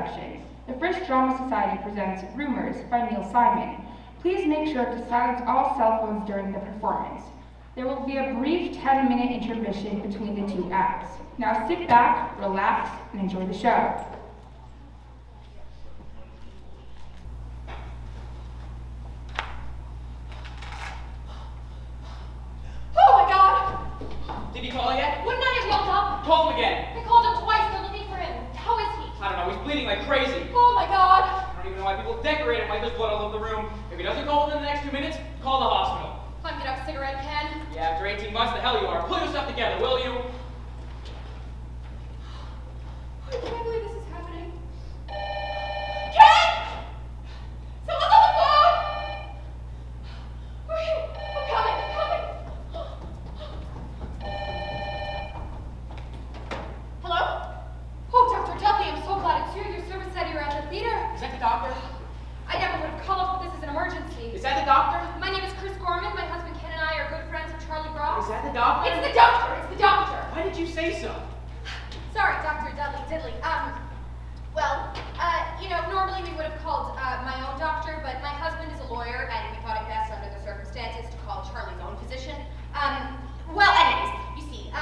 production. The Frisch Drama Society presents Rumors by Neil Simon. Please make sure to silence all cell phones during the performance. There will be a brief 10-minute intermission between the two acts. Now sit back, relax, and enjoy the show. Oh my God! Did he call yet? Wouldn't I have yelled up? Call him again. I called him twice. They're looking for him. How is he? I don't know. He's bleeding like crazy. Oh my God! I don't even know why people decorate him like there's blood all over the room. If he doesn't call within the next 2 minutes, call the hospital. I'm gonna have a cigarette, Ken. Yeah, after 18 months, the hell you are. Pull yourself together, will you? I can't believe this is happening. Ken! Someone's on the phone! Okay, I'm coming. Hello? Oh, Dr. Dudley, I'm so glad it's you. Your service said you were at the theater. Is that the doctor? I never would have called, but this is an emergency. Is that the doctor? My name is Chris Gorman. My husband Ken and I are good friends with Charlie Brock. Is that the doctor? It's the doctor! It's the doctor! Why did you say so? Sorry, Dr. Dudley Diddley. Normally we would have called my own doctor, but my husband is a lawyer, and we thought it best under the circumstances to call Charlie's own physician. Anyways, you see,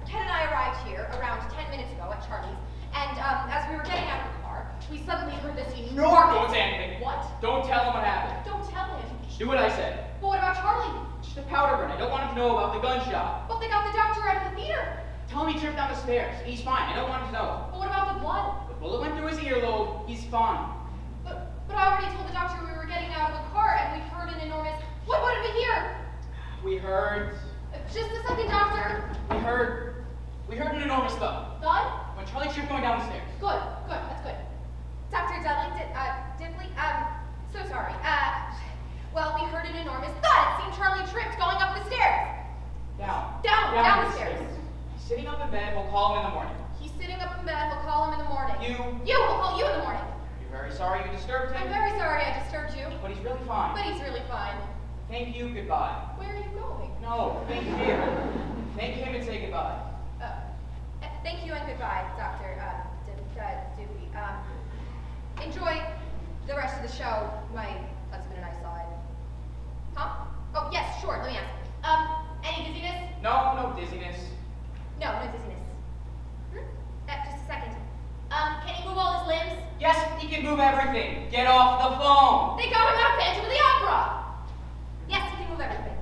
Ken and I arrived here around 10 minutes ago at Charlie's, and as we were getting out of the car, we suddenly heard this enormous... Don't say anything. What? Don't tell him what happened. Don't tell him. Just do what I said. But what about Charlie? Just a powder burn. I don't want him to know about the gunshot. But they got the doctor out of the theater. Tell him he tripped down the stairs. He's fine. I don't want him to know. But what about the blood? The bullet went through his earlobe. He's fine. But I already told the doctor we were getting out of the car, and we heard an enormous... What did we hear? We heard... Just a second, doctor. We heard an enormous thud. Thud? When Charlie tripped going down the stairs. Good, that's good. Dr. Dudley, Diddley, so sorry. We heard an enormous thud. It seemed Charlie tripped going up the stairs. Down the stairs. He's sitting up in bed. We'll call him in the morning. He's sitting up in bed. We'll call him in the morning. We'll call you in the morning. You're very sorry you disturbed him. I'm very sorry I disturbed you. But he's really fine. Fine. Thank you, goodbye. Where are you going? No, thank him. Thank him and say goodbye. Thank you and goodbye, Dr. Diddley. Enjoy the rest of the show. My husband and I saw it. Huh? Oh, yes, sure, let me ask. Any dizziness? No dizziness. No dizziness. Just a second. Can he move all his limbs? Yes, he can move everything. Get off the phone. They got him out of Phantom of the Opera. Yes, he can move everything.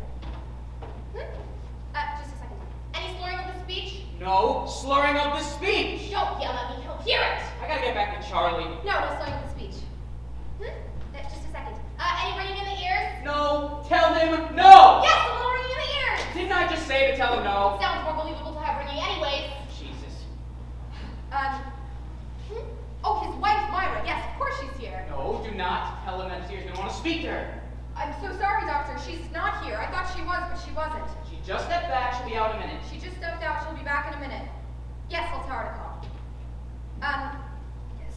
Just a second. Any slurring of the speech? No slurring of the speech. Don't yell at me, he'll hear it. I gotta get back to Charlie. No slurring of the speech. Just a second. Any ringing in the ears? No, tell him no. Yes, a little ringing in the ears. Didn't I just say to tell him no? Sounds more believable to have ringing anyways. Jesus. Oh, his wife, Myra. Yes, of course she's here. No, do not tell him that he's going to want to speak to her. I'm so sorry, Doctor. She's not here. I thought she was, but she wasn't. She just stepped back. She'll be out in a minute. She just stepped out. She'll be back in a minute. Yes, I'll tell her to call.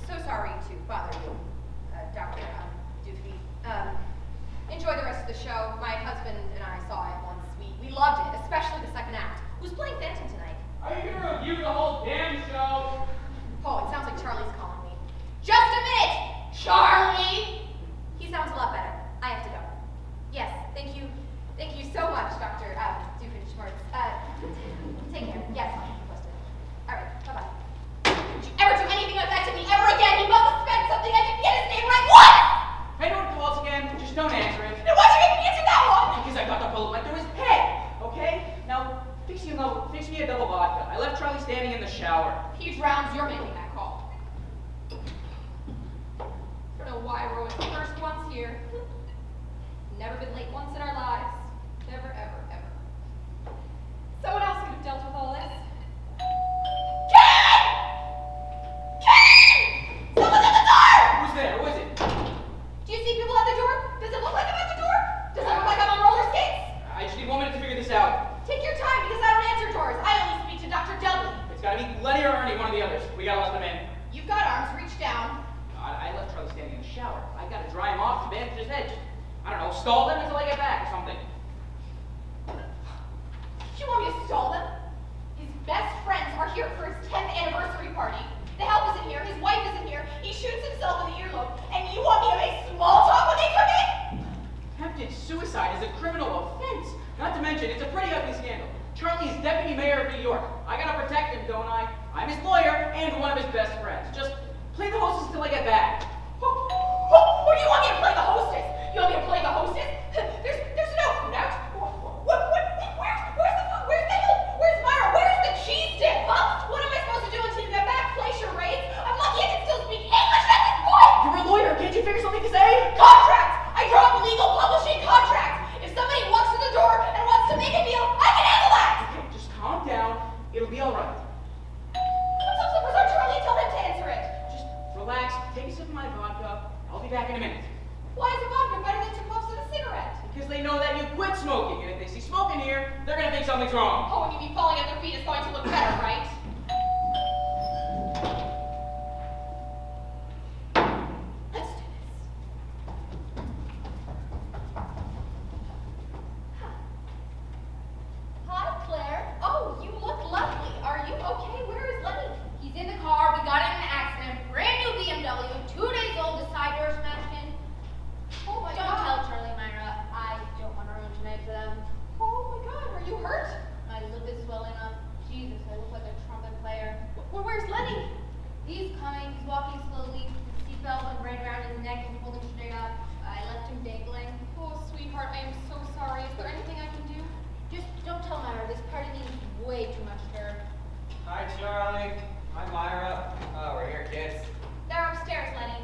So sorry to bother you, Dr. Doofy. Enjoy the rest of the show. My husband and I saw it once. We loved it, especially the second act. Who's playing Phantom tonight? Are you going to review the whole damn show? Oh, it sounds like Charlie's calling me. Just a minute! Charlie! He sounds a lot better. I have to go. Yes, thank you. Thank you so much, Dr. Doofenshmirtz. Take care. Yes, I'll keep you posted. All right, bye-bye. Did you ever do anything like that to me ever again? He must have spent something. I didn't get his name right. What? I know it calls again. Just don't answer it. Then why'd you make me answer that one? Because I thought the bullet went through his head. Okay? Now, fix me a double vodka. I left Charlie standing in the shower. He drowns. You're making that call. Don't know why we're always the first ones here. Never been late once in our lives. Never, ever, ever. Someone else could have dealt with all this. Ken! Someone's at the door! Who's there? Who is it? Do you see people at the door? Does it look like I'm at the door? Does it look like I'm on roller skates? I just need 1 minute to figure this out. Take your time because I don't answer doors. I only speak to Dr. Dudley. It's gotta be Letty or Ernie, one of the others. We gotta let them in. You've got arms. Reach down. I left Charlie standing in the shower. I gotta dry him off to bandage his head. I don't know, stall them until I get back or something. You want me to stall them? His best friends are here for his 10th anniversary party. The help isn't here. His wife isn't here. He shoots himself in the earlobe, and you want me to make small talk when they come in? Attempted suicide is a criminal offense. Not to mention, it's a pretty ugly scandal. Charlie is deputy mayor of New York. I gotta protect him, don't I? I'm his lawyer and one of his best friends. Just play the hostess until I get back. What do you want me to play the hostess? You want me to play the hostess? There's no food out. Where's Myra? Where's the cheese dip? Huh? What am I supposed to do until you get back? Play charades? I'm lucky I can still speak English at this point. You're a lawyer. Can't you figure something to say? Contracts! I draw up legal publishing contracts. If somebody walks through the door and wants to make a deal, I can handle that. Okay, just calm down. It'll be all right. What's up, Superstar Charlie? Tell him to answer it. Just relax. Take a sip of my vodka. I'll be back in a minute. Why is the vodka better than 2 puffs of a cigarette? Because they know that you quit smoking, and if they see smoke in here, they're gonna think something's wrong. Oh, and you mean falling at their feet is going to look better, right? Let's do this. Hi, Claire. Oh, you look lovely. Are you okay? Where is Lenny? He's in the car. We got in an accident. Brand new BMW, 2 days old. The side door smashed in. Oh my Don't God. tell Charlie, Myra. I don't want to ruin tonight for them. Oh my God. Are you hurt? My lip is swelling up. Jesus, I look like a trumpet player. Where's Lenny? He's coming. He's walking slowly. His seatbelt went right around his neck and pulled him straight up. I left him dangling. Oh, sweetheart, I am so sorry. Is there anything I can do? Just don't tell Myra. This party means way too much to her. Hi, Charlie. Hi, Myra. Oh, we're here, kids. They're upstairs, Lenny.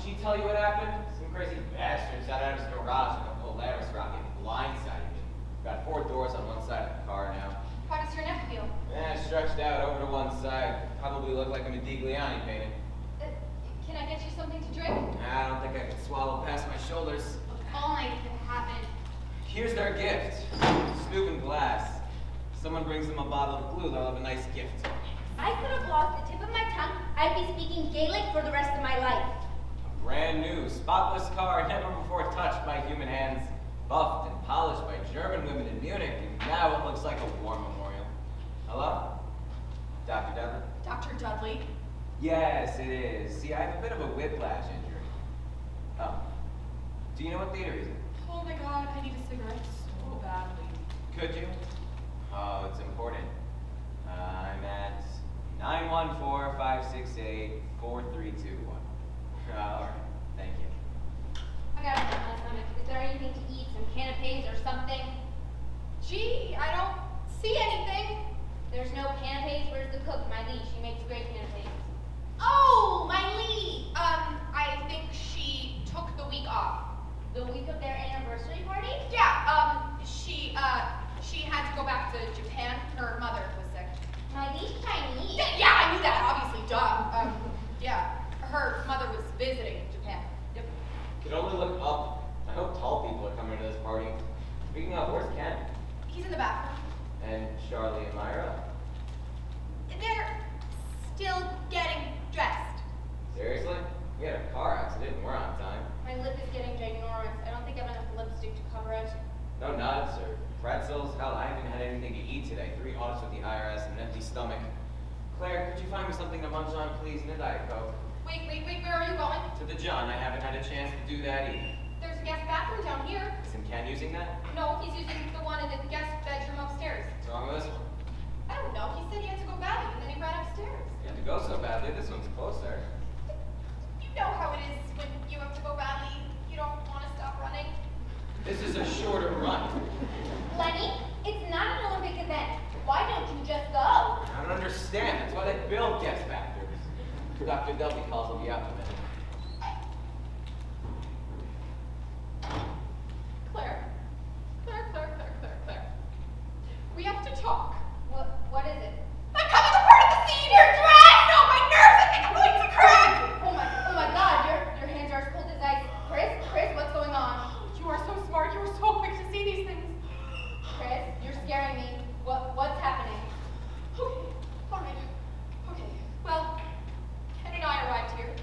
She tell you what happened? Some crazy bastards got out of his garage with a Polaris rocket blindsided me. Got 4 doors on one side of the car now. How does your neck feel? Stretched out over to one side. Probably look like a Modigliani painting. Can I get you something to drink? I don't think I could swallow past my shoulders. All night it happened. Here's their gift. Snoop and glass. Someone brings them a bottle of glue, they'll have a nice gift. I could have lost the tip of my tongue. I'd be speaking Gaelic for the rest of my life. A brand new, spotless car, never before touched by human hands. Buffed and polished by German women in Munich, and now it looks like a war memorial. Hello? Dr. Dudley? Dr. Dudley. Yes, it is. See, I have a bit of a whiplash injury. Oh. Do you know what theater he's in? Oh my God, I need a cigarette so badly. Could you? Oh, it's important. I'm at 914-568-4321. All right, thank you. I got a hurt my stomach. Is there anything to eat? Some canapes or something? Gee, I don't see anything. There's no canapes. Where's the cook? My Lee. She makes great canapes. Oh, my Lee. I think she took the week off. The week of their anniversary party? Yeah, she had to go back to Japan. Her mother was sick. My Lee's Chinese. Yeah, I knew that, obviously, duh. Yeah, her mother was visiting Japan. Yep. Could only look up. I hope tall people are coming to this party. Speaking of, where's Ken? He's in the bathroom. And Charlie and Myra? They're still getting dressed. Seriously? We had a car accident and we're on time. My lip is getting ginormous. I don't think I have enough lipstick to cover it. No nuts or pretzels. Hell, I haven't had anything to eat today. 3 audits with the IRS and an empty stomach. Claire, could you find me something to munch on, please, and a Diet Coke? Wait, where are you going? To the John. I haven't had a chance to do that either. There's a guest bathroom down here. Isn't Ken using that? No, he's using the one in the guest bedroom upstairs. What's wrong with this one? I don't know, he said he had to go badly and then he ran upstairs. You have to go so badly. This one's closer. You know how it is when you have to go badly. You don't want to stop running. This is a shorter run. Lenny, it's not an Olympic event. Why don't you just go? I don't understand. That's why they build guest bathrooms. Dr. Dudley calls will be out in a minute. Claire. We have to talk. What is it? I'm coming to part of the scene. You're dressed. Oh, my nerves. I think I'm going to crack. Oh my God, your hands are as cold as ice. Chris, what's going on? You are so smart. You are so quick to see these things. Chris, you're scaring me. What's happening? Okay. All right. Okay. Well, Ken and I arrived here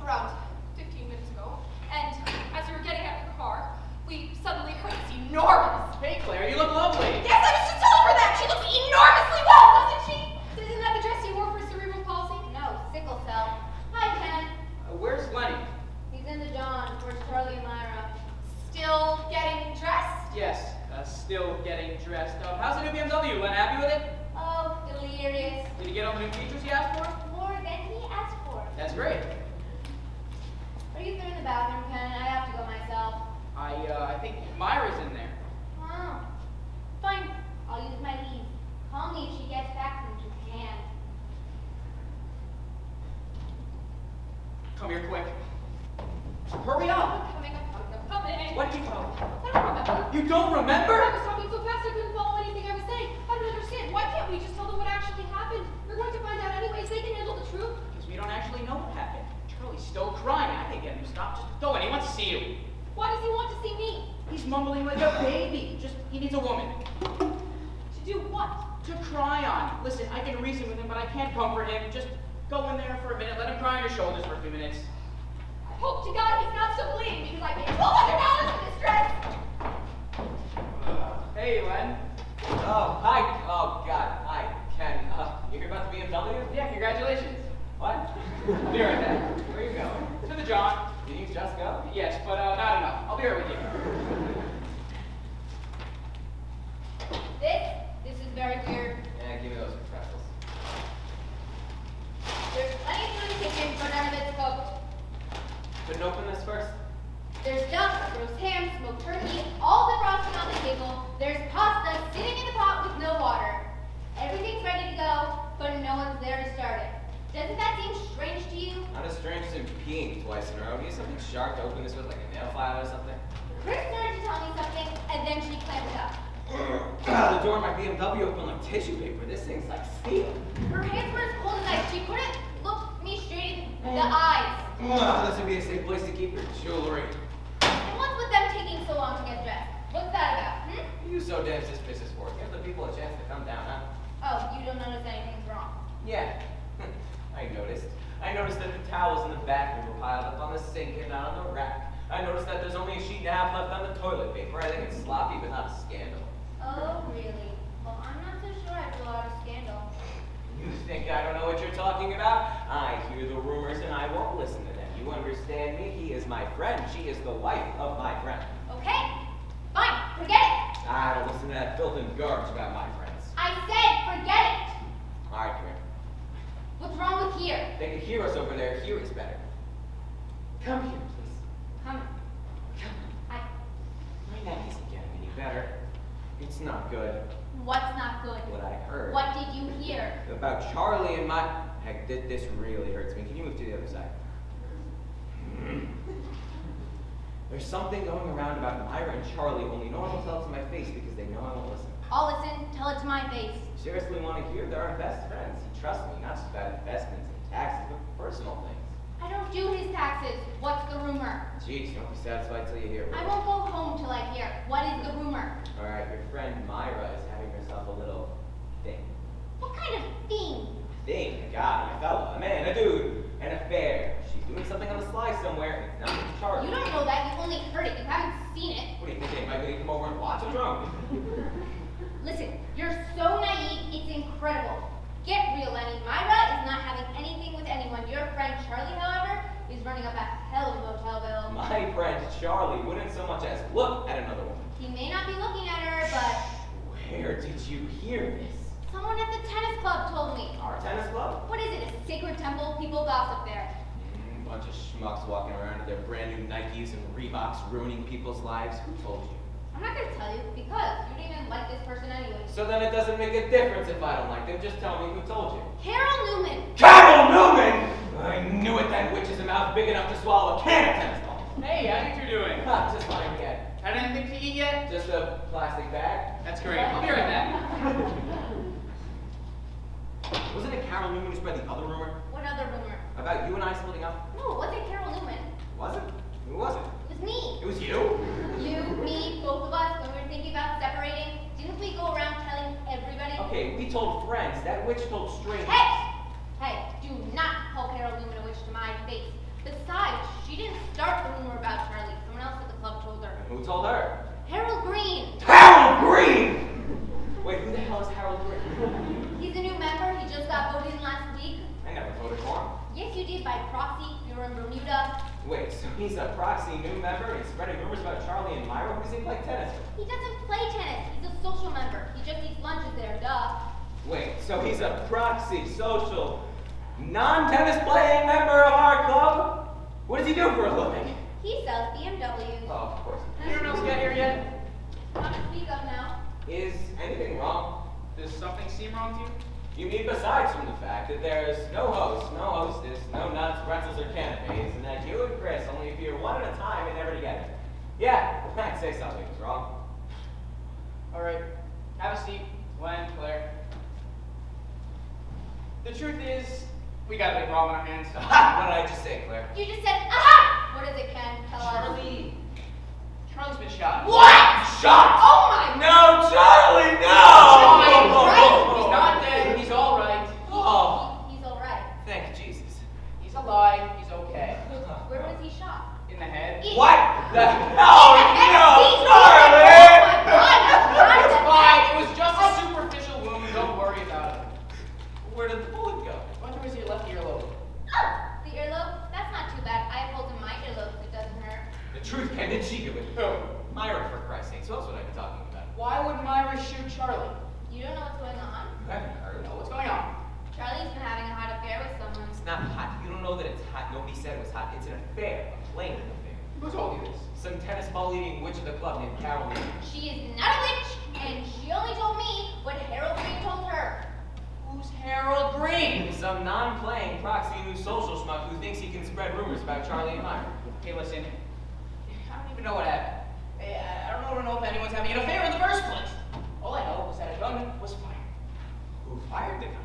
around 15 minutes ago, and as we were getting out of the car, we suddenly heard this enormous. Hey, Claire, you look lovely. Yes, I was just telling her that. She looks enormously well, doesn't she? Isn't that the dress you wore for cerebral palsy? No, sickle cell. Hi, Ken. still getting dressed up. How's the new BMW? Len, happy with it? Oh, delirious. Did he get all the new features he asked for? More than he asked for. That's great. Are you through in the bathroom, Ken? I have to go myself. I think Myra's in there. Oh. Fine. I'll use my leave. Call me if she gets back from Japan. Come here quick. Hurry up! I'm coming. What did you tell me? I don't remember. You don't remember? I was talking so fast I couldn't follow anything I was saying. I don't understand. Why can't we just tell them what actually happened? We're going to find out anyways. They can handle the truth. Because we don't actually know what happened. Charlie's still crying. I can't get him to stop. Just go in. He wants to see you. Why does he want to see me? He's mumbling like a baby. He needs a woman. To do what? To cry on. Listen, I can reason with him, but I can't comfort him. Just go in there for a minute. Let him cry on your shoulders for a few minutes. I hope to God he's not still bleeding because I paid $1,200 for this dress. Hey, Len. Oh, hi. Oh, God. Hi, Ken. You hear about the BMW? Yeah, congratulations. What? I'll be right back. Where are you going? To the John. Did you just go? Yes, but not enough. I'll be right with you. This is very weird. Yeah, give me those pretzels. There's plenty of food in the kitchen, but none of it's cooked. Couldn't open this first? There's duck, roast ham, smoked turkey, all the frosting on the table. There's pasta sitting in the pot with no water. Everything's ready to go, but no one's there to start it. Doesn't that seem strange to you? Not as strange as peeing twice in a row. Do you have something sharp to open this with, like a nail file or something? Chris started to tell me something, and then she clammed it up. God, the door of my BMW opened like tissue paper. This thing's like steel. Her hands were as cold as ice. She couldn't look me straight in the eyes. This would be a safe place to keep your jewelry. And what's with them taking so long to get dressed? What's that about, What are you so damn suspicious for? Give the people a chance to come down, huh? Oh, you don't notice anything's wrong. Yeah. I noticed. I noticed that the towels in the bathroom were piled up on the sink and not on the rack. I noticed that there's only a sheet and a half left on the toilet paper. I think it's sloppy, but not a scandal. Oh, really? Well, I'm not so sure I feel out of scandal. You think I don't know what you're talking about? I hear the rumors and I won't listen to them. You understand me? He is my friend. She is the wife of my friend. Okay, fine, forget it. I don't listen to that filth and garbage about my friends. I said forget it. All right, come here. What's wrong with here? They can hear us over there. Here is better. Come here, please. Come. Come. My neck isn't getting any better. It's not good. What's not good? What I heard. What did you hear? About Charlie and my... Heck, this really hurts me. Can you move to the other side? There's something going around about Myra and Charlie, only no one will tell it to my face because they know I won't listen. I'll listen. Tell it to my face. Seriously want to hear? They're our best friends. He trusts me, not just about investments and taxes, but personal things. I don't do his taxes. What's the rumor? Jeez, you won't be satisfied till you hear it. I won't go home till I hear. What is the rumor? All right, your friend Myra is having herself a little thing. What kind of thing? Thing, a guy, a fella, a man, a dude, an affair. She's doing something on the sly somewhere, and it's not with Charlie. You don't know that. You only heard it. You haven't seen it. What do you think? Am I going to come over and watch? What's wrong? Listen, you're so naive. It's incredible. Get real, Lenny. Myra is not having anything with anyone. Your friend Charlie, however, is running up a hell of a motel bill. My friend Charlie wouldn't so much as look at another woman. He may not be looking at her, but Where did you hear this? someone at the tennis club told me. Our tennis club? What is it, a sacred temple? People gossip there. Bunch of schmucks walking around in their brand new Nikes and Reeboks ruining people's lives. Who told you? I'm not gonna tell you, because you didn't even like this person anyway. So then it doesn't make a difference if I don't like them. Just tell me who told you. Carol Newman. Carol Newman! I knew it, that witch is a mouth big enough to swallow a can of tennis balls. Hey, how think you're doing? Ha, just fine, yet. Had anything to eat yet? Just a plastic bag. That's great. I'll be right back. Wasn't it Carol Newman who spread the other rumor? What other rumor? About you and I splitting up? No, it wasn't Carol Newman. Was it? Who was it? It was me. It was you? You, me, both of us, when we were thinking about separating, didn't we go around telling everybody? Okay, we told friends. That witch told strangers. Hey! Hey, do not call Carol Newman a witch to my face. Besides, she didn't start the rumor about Charlie. Someone else at the club told her. Who told her? Harold Green. Harold Green! Wait, who the hell is Harold Green? He's a new member. He just got voted in last week. I never voted for him. Yes, you did by proxy. You were in Bermuda. Wait, so he's a proxy new member and he's spreading rumors about Charlie and Myra? Who does he play tennis with? He doesn't play tennis. He's a social member. He just eats lunches there, duh. Wait, so he's a proxy, social, non-tennis playing member of our club? What does he do for a living? He sells BMWs. Oh, of course. Anyone else get here yet? Not to speak of now. Is anything wrong? Does something seem wrong to you? You mean besides from the fact that there's no host, no hostess, no nuts, pretzels, or canopies, and that you and Chris only appear one at a time and never together? Yeah, I'd say something was wrong. All right, have a seat, Glenn, Claire. The truth is, we got a big problem on our hands. What did I just say, Claire? You just said, aha! What is it, Ken? Tell us. Charlie's been shot. What? Shot? Oh my No, Charlie, no! He's not dead. He's all right. Oh. He's alright. Thank Jesus. He's alive. He's okay. Where was he shot? In the head. What? No, He's no, alright. Charlie! Oh my God, It's that's fine. It was just a superficial wound. Don't worry about it. Where did the bullet go? Went through his left earlobe. Oh, the earlobe? That's not too bad. I have holes in my earlobe. It doesn't hurt. The truth, Ken, did she do it? Who? Myra, for Christ's sake. So else would I be talking about? Why would Myra shoot Charlie? You don't know what's going on? You haven't heard. No, what's going on? Charlie's been having a hot affair with someone. It's not hot. You don't know that it's hot. Nobody said it was hot. It's an affair. A plain affair. Who told you this? Some tennis ball eating witch of the club named Caroline. She is not a witch, and she only told me what Harold Green told her. Who's Harold Green? Some non-playing proxy new social schmuck who thinks he can spread rumors about Charlie and Myra. Hey, listen. I don't even know what happened. I don't know if anyone's having an affair in the first place. All I know was that a gun was fired. Who fired the gun?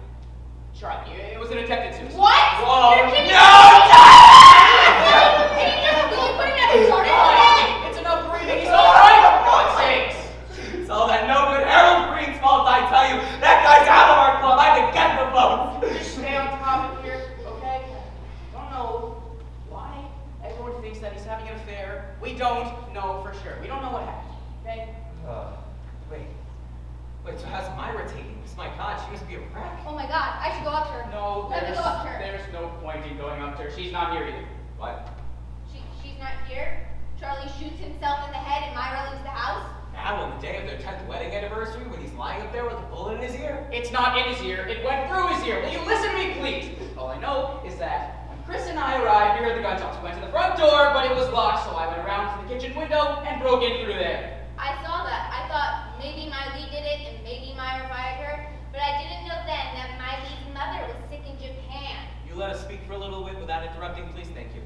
Charlie, it was an attempted suicide. What? Whoa, You're kidding no! You couldn't have started. It's enough breathing. He's all right, for God's sakes. It's all that no good Harold Green's fault, I tell you. That guy's out of our club. I can get the votes. Just stay on topic here, okay? Don't know why everyone thinks that he's having an affair. We don't know for sure. We don't know what happened, okay? Wait, so how's Myra taking this? My God, she must be a wreck. Oh my God, I should go up to her. No, Let me go up to her. there's no point in going up to her. She's not here either. What? She's not here. Charlie shoots himself in the head and Myra leaves the house. Now, on the day of their 10th wedding anniversary, when he's lying up there with a bullet in his ear? It's not in his ear. It went through his ear. Will you listen to me, please? All I know is that when Chris and I arrived, we heard the gunshots. We went to the front door, but it was locked, so I went around to the kitchen window and broke in through there. I saw that. I thought maybe Miley did it and maybe Myra fired her, but I didn't know then that Miley's mother was sick in Japan. You let us speak for a little bit without interrupting, please? Thank you.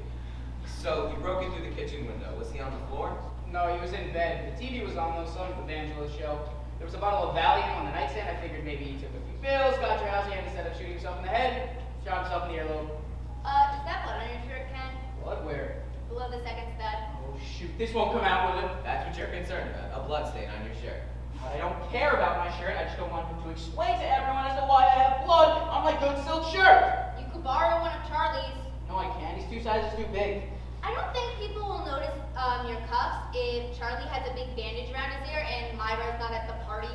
So, he broke in through the kitchen window. Was he on the floor? No, he was in bed. The TV was on, though, some evangelist show. There was a bottle of Valium on the nightstand. I figured maybe he took a few pills, got your house, and instead of shooting himself in the head, shot himself in the earlobe. Is that blood on your shirt, Ken? Blood where? Below the second stud. Oh, shoot. This won't come out, will it? That's what you're concerned about. A blood stain on your shirt. I don't care about my shirt. I just don't want him to explain to everyone as to why I have blood on my good silk shirt. You could borrow one of Charlie's. No, I can't. He's 2 sizes too big. I don't think people will notice your cuffs if Charlie has a big bandage around his ear and Myra's not at the party.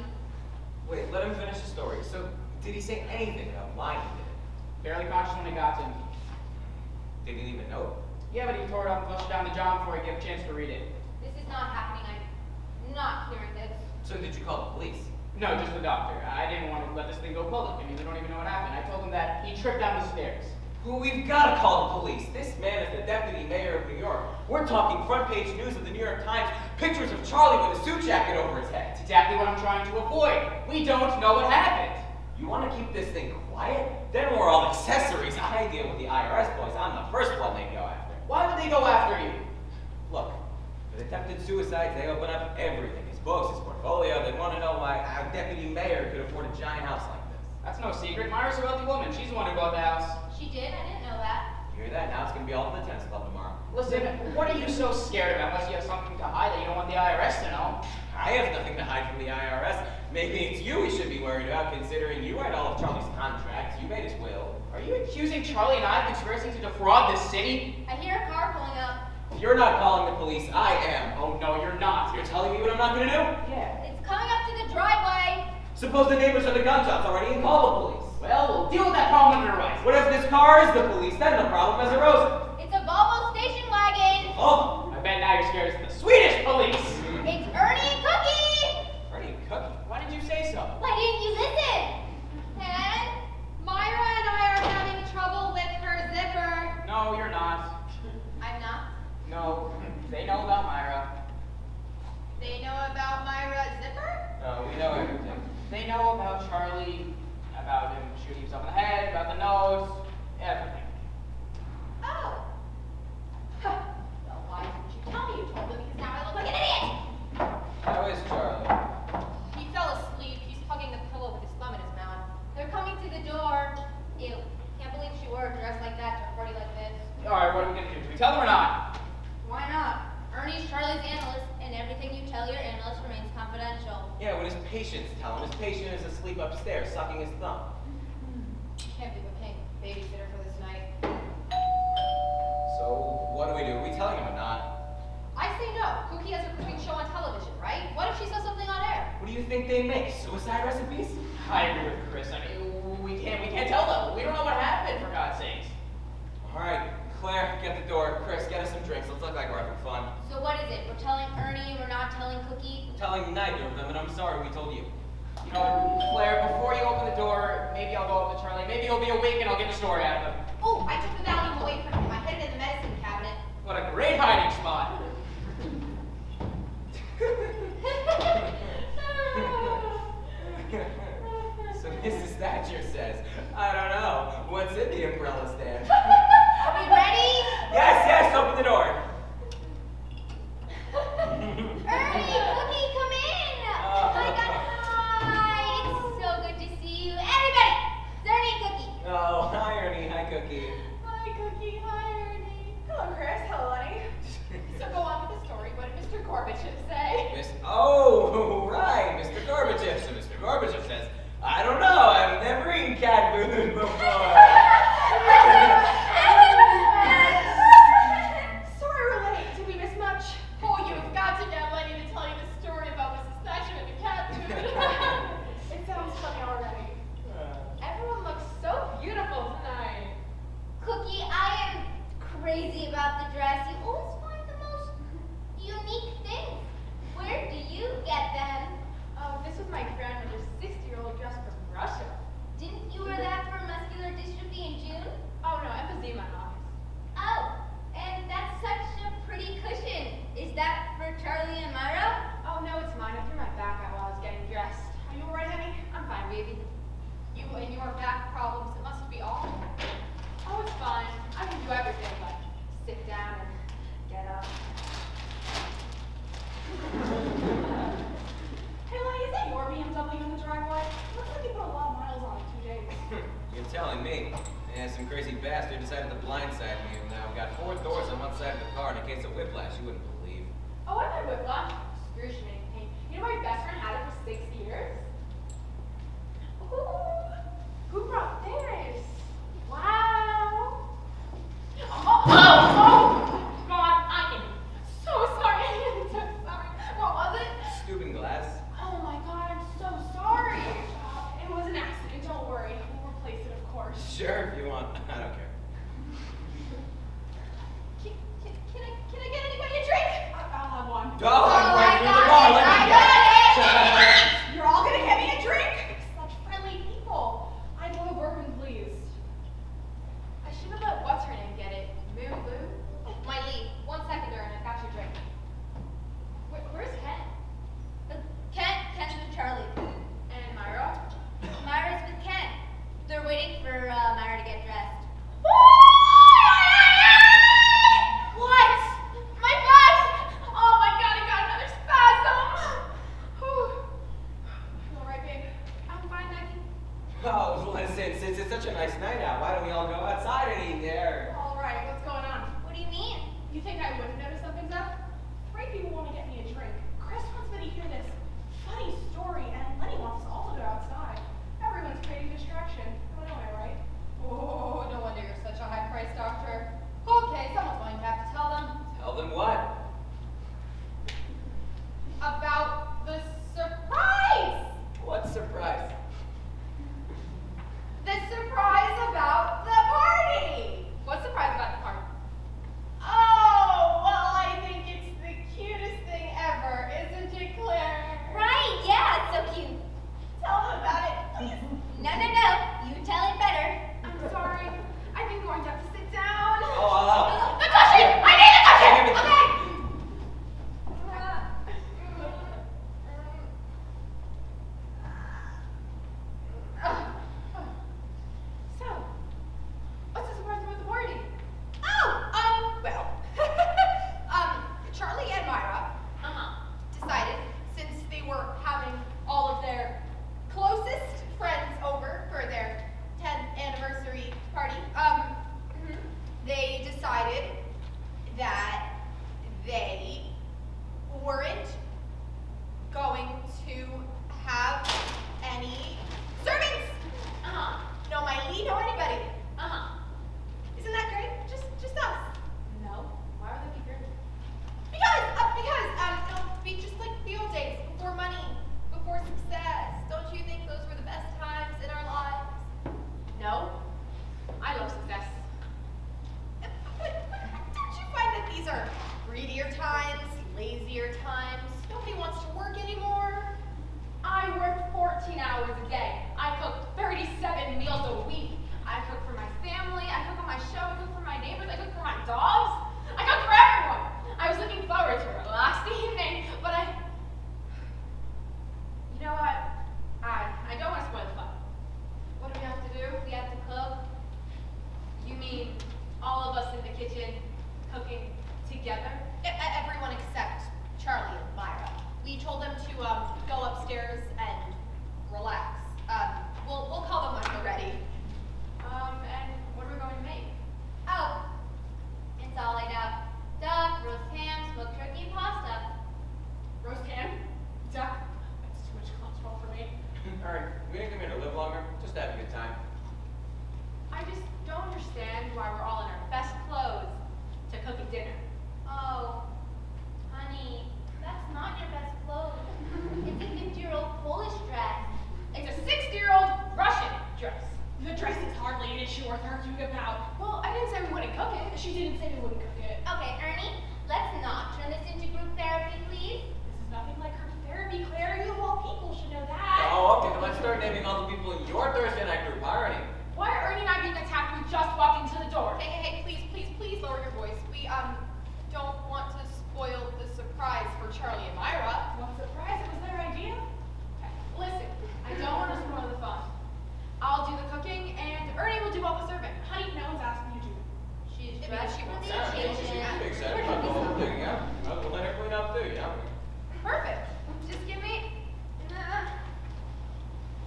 Wait, let him finish the story. So, did he say anything about why he did it? Barely conscious when I got to him. Did he even know? Yeah, but he tore it up and flushed it down the jaw before I get a chance to read it. This is not happening. I'm not hearing this. So, did you call the police? No, just the doctor. I didn't want to let this thing go public. I mean, they don't even know what happened. I told them that he tripped down the stairs. Well, we've got to call the police. This man is the deputy mayor of New York. We're talking front page news of the New York Times, pictures of Charlie with a suit jacket over his head. It's exactly what I'm trying to avoid. We don't know what happened. You want to keep this thing quiet? Then we're all accessories. I deal with the IRS boys. I'm the first one they go after. Why would they go after you? Look, with attempted suicides, they open up everything. His books, his portfolio. They want to know why our deputy mayor could afford a giant house like this. That's no secret. Myra's a wealthy woman. She's the one who bought the house. She did? I didn't know that. You hear that? Now it's going to be all in the tennis club tomorrow. Listen, what are you so scared about unless you have something to hide that you don't want the IRS to know? I have nothing to hide from the IRS. Maybe it's you we should be worried about, considering you write all of Charlie's contracts. You made his will. Are you accusing Charlie and I of conspiracy to defraud this city? I hear a car pulling up. If you're not calling the police, I am. Oh, no, you're not. You're telling me what I'm not going to do? Yeah. It's coming up to the driveway. Suppose the neighbors are the gunshots already and call the police. Well, we'll deal with that problem when it arises. What if this car is the police? Then the problem has arisen. It's a Volvo station wagon. Oh, I bet now you're scared of the Swedish police. We know everything. They know about Charlie, about him shooting himself in the head, about the nose, everything. Oh. Huh. Well, why didn't you tell me you told them? Because now I look like an idiot. How is Charlie? He fell asleep. He's hugging the pillow with his thumb in his mouth. They're coming to the door. Ew. Can't believe she wore a dress like that to a party like this. Alright, what are we gonna do? Do we tell them or not? Why not? Ernie's Charlie's analyst, and everything you tell your analyst remains confidential. Yeah, when his patients tell him. His patient is asleep upstairs, sucking his thumb. Can't believe we're paying babysitter for this night. So, what do? Are we telling him or not? I say no. Cookie has a cooking show on television, right? What if she says something on air? What do you think they make? Suicide recipes? I agree with Chris. I mean, we can't tell them. We don't know what happened, for God's sakes. Alright, Claire, get the door. Chris, get us some drinks. Let's look like we're having fun. So what is it? We're telling Ernie, we're not telling Cookie? I'm telling neither of them, and I'm sorry we told you. You know, Claire, before you open the door, maybe I'll go up to Charlie. Maybe he'll be awake and I'll get the story out of him. Oh, I took the Valium away from him. I hid it in the medicine cabinet. What a great hiding spot. So Mrs. Thatcher says, I don't know, what's in the umbrella stand? Are we ready? Yes, open the door. Ernie, Cookie, come in! Oh my God, hi! It's so good to see you. Everybody! It's Ernie and Cookie. Oh, hi Ernie, hi Cookie. Hi, Cookie. Hi, Ernie. Hello, Chris. Hello, Lenny. So go on with the story. What did Mr. Gorbachev say? Oh, right, Mr. Gorbachev. So Mr. Gorbachev says, I don't know, I've never eaten cat food before. Sorry we're late. Did we miss much? Oh, you've got to get Lenny to tell you the story about Mrs. Thatcher and the cat food. It sounds funny already. Everyone looks so beautiful tonight. Cookie, I am crazy about the dress. You always find the most unique things. Where do you get them? Oh, this was my grandmother's 60-year-old dress from Russia. Didn't you wear that for muscular dystrophy in June? Oh, no, emphysema in August. Oh, and that's such a pretty cushion. Is that for Charlie and Myra? Oh, no, it's mine. I threw my back out while I was getting dressed. Are you alright, honey? I'm fine, baby. You and your back problems, it must be awful. Oh, it's fine. I can do everything but sit down and get up. Hey, Lenny, is that your BMW in the driveway? Looks like you put a lot of miles on it 2 days. You're telling me. Yeah, some crazy bastard decided to blindside me, and now I've got 4 doors on one side of the car in a case of whiplash you wouldn't believe. Oh, I've had whiplash. Excruciating pain. You know my best friend had it for 6 years? Ooh, who brought this? Wow. Oh, God, I am so sorry. I'm so sorry. What was it? Stupid glass. Oh my God, I'm so sorry. It was an accident, don't worry. We'll replace it, of course. Sure, if you want. I don't care. Can I get anybody a drink? I'll have one. Oh, I'm right through the I bar. got Let me it. get You're all gonna get me a drink? Such friendly people. I'd love a bourbon, please. I should have let what's her name get it. Moo Lou? My lead. 1 second, Erin. I've got your drink. Where's Ken? Ken's with Charlie. And Myra? Myra's with Ken. They're waiting for Myra to get dressed. What? My butt! Oh my God, I got another spasm! Whew. You alright, babe? I'm fine, Maggie. Oh, listen, since it's such a nice night out, why don't we all go outside and eat there? Alright, what's going on? What do you mean? You think I wouldn't notice something's up? 3 people want to get me a drink. Chris wants me to hear this funny story, and Lenny wants us all to go outside. Everyone's creating distraction. Am I right? Oh, no wonder you're such a high-priced doctor. Okay, someone's going to have to tell them Tell them what? about the surprise! What surprise? The surprise about the party! What surprise about the party? Oh, well, day. I cook 37 meals a week. I cook for my family, I cook on my show, I cook for my neighbors, I cook for my dogs. I cook for everyone. I was looking forward to it last evening, but you know what? I don't want to spoil the fun. What do we have to do? We have to cook. You mean all of us in the kitchen cooking together? Everyone except Charlie and Myra. We told them to go upstairs and relax. We'll call them when we're ready. And what are we going to make? Oh, it's all laid out. Duck, roast ham, smoked turkey, and pasta. Roast ham? Duck? That's too much cholesterol for me. Alright, we didn't come here to live longer, just to have a good time. I just don't understand why we're all in our best clothes to cook a dinner. Oh, honey, that's not your best clothes. It's a 50-year-old Polish dress. It's a 60-year-old Russian dress. The dress is hardly an issue worth arguing about. Well, I didn't say we wouldn't cook it. She didn't say we wouldn't cook it. Okay, Ernie, let's not turn this into group therapy, please. This is nothing like her therapy, Claire. You of all people should know that. Oh, okay, then let's start naming all the people in your Thursday night group. Hi, Ernie. Why are Ernie and I being attacked? We just walked into the door. Hey, please lower your voice. We, don't want to spoil the surprise for Charlie and Myra. What surprise? It was their idea. Okay, listen, I don't want to spoil the fun. I'll do the cooking, and Ernie will do all the serving. Honey, no one's asking you to. She's Maybe dressed she for wants the to. Yeah, she's occasion. pretty excited about the whole thing, yeah. We'll let her clean up too, yeah. Perfect. Just give me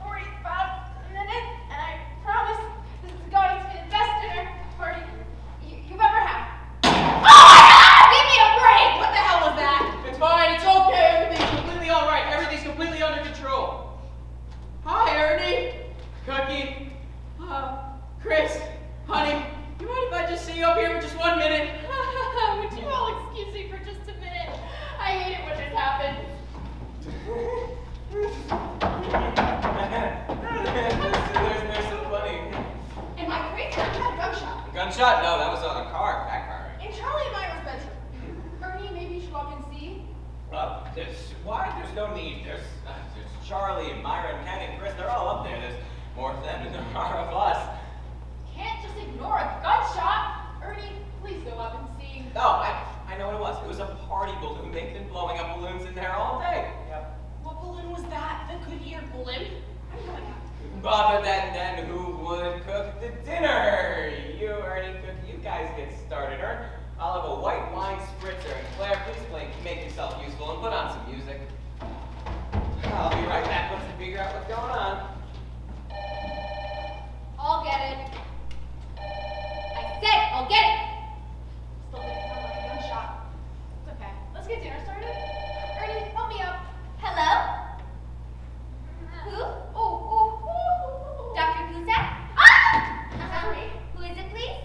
45 minutes, and I promise this is going to be the best dinner party you've ever had. Give me a break! What the hell was that? It's fine, it's okay, everything's completely alright, everything's completely under control. Hi, Ernie. Cookie. Chris. Honey, you mind if I just see you up here for just 1 minute? Would you all excuse me for just a minute? I hate it when this happens. They're so funny. Am I crazy? I had a gunshot. Gunshot? No, that was on a car, backfiring. In Charlie and Myra's bedroom. Ernie, maybe you should walk and see. Why? There's no need. There's Charlie and Myra and Ken and Chris. They're all up there. There's more of them than there are of us. Can't just ignore a gunshot. Ernie, please go up and see. Oh, I know what it was. It was a party balloon. They've been blowing up balloons in there all day. Yep. What balloon was that? The Goodyear blimp? I'm going out. But then who would cook the dinner? You, Ernie, you guys get started. I'll have a white wine spritzer. And Claire, please make yourself useful and put on some music. I'll be right back once I figure out what's going on. I'll get it. I said I'll get it. Still didn't sound like a gunshot. It's okay. Let's get dinner started. Ernie, help me up. Hello? Who? Oh. Dr. Cusack? Sorry. Who is it, please?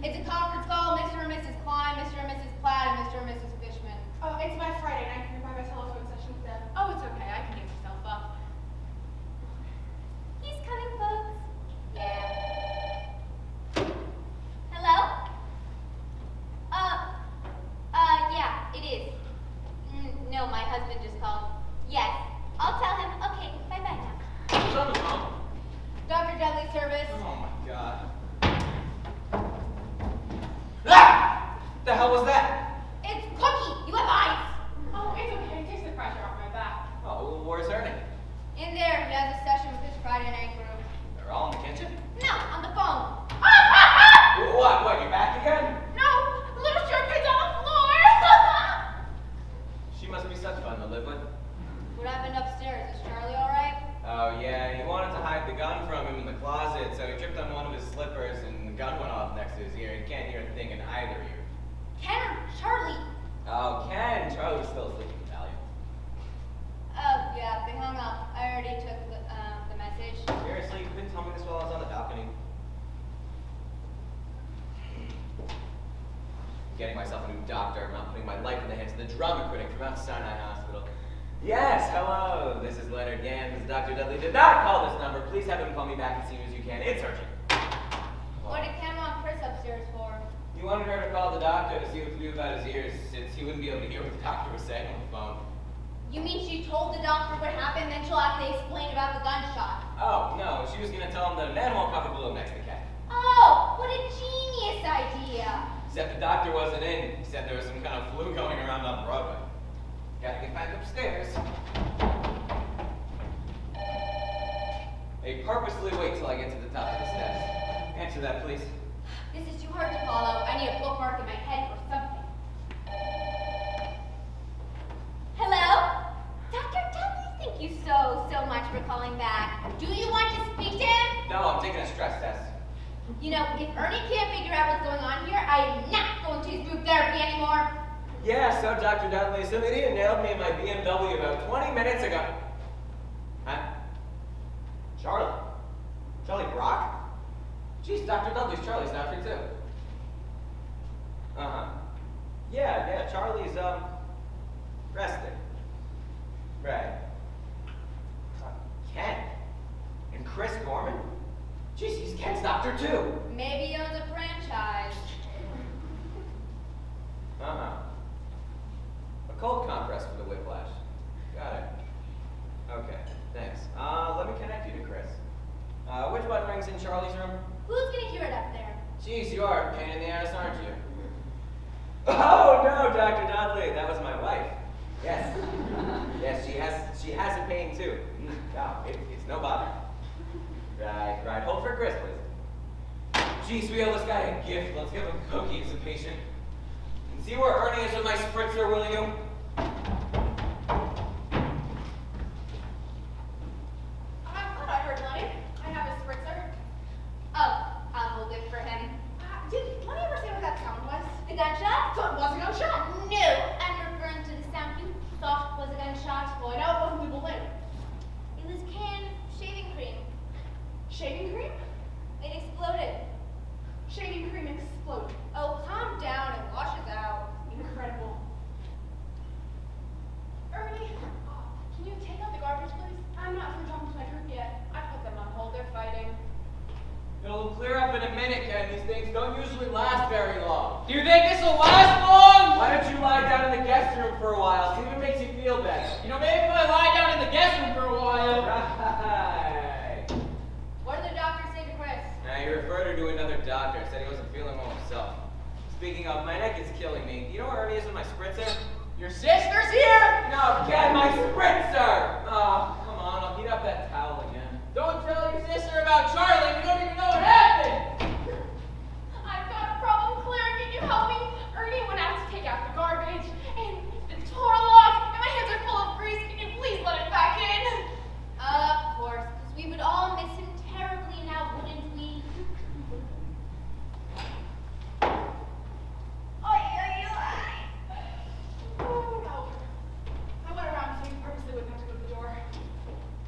It's a conference call, Mr. and Mrs. Klein, Mr. and Mrs. Platt, and Mr. and Mrs. Fishman. Oh, it's my Friday night. Can you buy my telephone session with them? Oh, it's okay. I can get myself up. He's coming, folks. Yeah. Hello? Yeah, it is. No, my husband just called. Yes, I'll tell him. Okay, bye-bye now. What's on the phone? Dr. Dudley's service. Oh my god. Ah! What the hell was that? It's Cookie. You have eyes. Oh, it's okay. It takes the pressure off my back. Oh, well, where's Ernie? In there, he has a session with his Friday night group. They're all in the kitchen? No, on the phone. What, you back again? No, the little short kid's on the floor. She must be such fun to live with. What happened upstairs? Is Charlie all right? Oh yeah, he wanted to hide the gun from him in the closet, so he tripped on one of his slippers and the gun went off next to his ear. He can't hear a thing in either ear. Ken or Charlie? Oh, Ken! Charlie was still asleep in the valley. Oh, yeah, they hung up. I already took the message. Seriously, you couldn't tell me this while I was on the balcony? I'm getting myself a new doctor. I'm not putting my life in the hands of the drama critic from Mount Sinai Hospital. Yes, hello. This is Leonard Gans. Dr. Dudley did not call this number. Please have him call me back as soon as you can. It's urgent. What did Ken want Chris upstairs for? You wanted her to call the doctor to see what to do about his ears, since he wouldn't be able to hear what the doctor was saying on the phone. You mean she told the doctor what happened, then she'll have to explain about the gunshot? Oh, no, she was gonna tell him that a manhole cover blew him next to cat. Oh, what a genius idea! Except the doctor wasn't in. He said there was some kind of flu going around on Broadway. Gotta get back upstairs. They purposely wait till I get to the top of the steps. Answer that, please. This is too hard to follow. I need a bookmark in my head or something. Hello? Dr. Dudley, thank you so much for calling back. Do you want to speak to him? No, I'm taking a stress test. You know, if Ernie can't figure out what's going on here, I am not going to his group therapy anymore. Yeah, so Dr. Dudley, some idiot nailed me in my BMW about 20 minutes ago. Huh? Charlie? Charlie Brock? Jeez, Dr. Dudley's Charlie's not free too. Uh-huh. Yeah, Charlie's, resting. Right. Ken? And Chris Gorman? Jeez, he's Ken's doctor too. Maybe he owns a franchise. Uh-huh. A cold compress for the whiplash. Got it. Okay, thanks. Let me connect you to Chris. Which button rings in Charlie's room? Who's gonna hear it up there? Jeez, you are a pain in the ass, aren't you? Oh no, Dr. Dudley, that was my wife. Yes. Yes, she has a pain too. No, it's no bother. Right. Hold for Chris, please. Jeez, we owe this guy a gift. Let's give him a cookie as a patient. And see where Ernie is with my spritzer, will you? I thought I heard Lenny. I have a spritzer. Oh, I'll hold it for him. Did Lenny ever say what that sound was? The gunshot? So it was a gunshot. No, I'm referring to the sound you thought was a gunshot. Well, I know it wasn't the balloon. It was canned shaving cream. Shaving cream? It exploded. Shaving cream exploded. Oh, calm down and wash it out. Incredible. Ernie, can you take out the garbage, please? I'm not through talking to my group yet. I put them on hold. They're fighting. It'll clear up in a minute, Ken. These things don't usually last very long. Do you think this will last long? Why don't you lie down in the guest room for a while? See if it makes you feel better. You know, maybe if I lie down in the guest room for a while. Right. What did the doctor say to Chris? Now, he referred her to another doctor. Said he wasn't feeling well himself. Speaking of, my neck is killing me. You know where Ernie is with my spritzer? Your sister's here? No, Ken, my spritzer! Oh, come on. I'll heat up that towel again. Don't tell your sister about Charlie. We don't even know what happened. I've got a problem, Claire. Can you help me? Ernie went out to take out the garbage, and the door locked, and my hands are full of grease. Can you please let it back in? Of course, because we would all miss him terribly now, wouldn't we? Oh, no. I went around so you purposely wouldn't have to go to the door.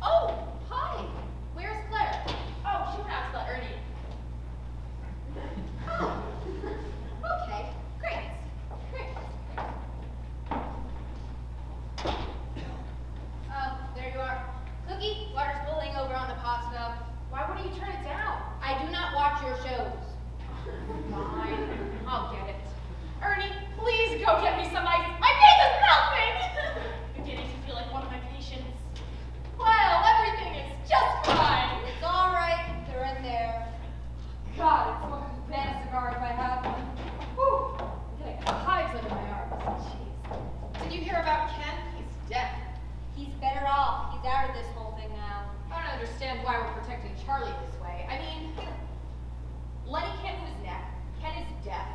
Oh, hi. Where's Claire? Oh, she went out to let Ernie. Oh. Okay, great. Oh, there you are. Cookie, water's boiling over on the pasta. Why wouldn't you turn it down? I do not watch your shows. Fine. I'll get it. Ernie, please go get me some ice. My face is melting! Beginning to feel like one of my patients. Well, everything is just fine. It's all right. They're in there. God, it's one banana cigar if I have one. Whew, I'm getting hives under my arms. Jeez. Did you hear about Ken? He's dead. He's better off. He's out of this whole thing now. I don't understand why we're protecting Charlie this way. I mean, Lenny can't move his neck. Ken is deaf.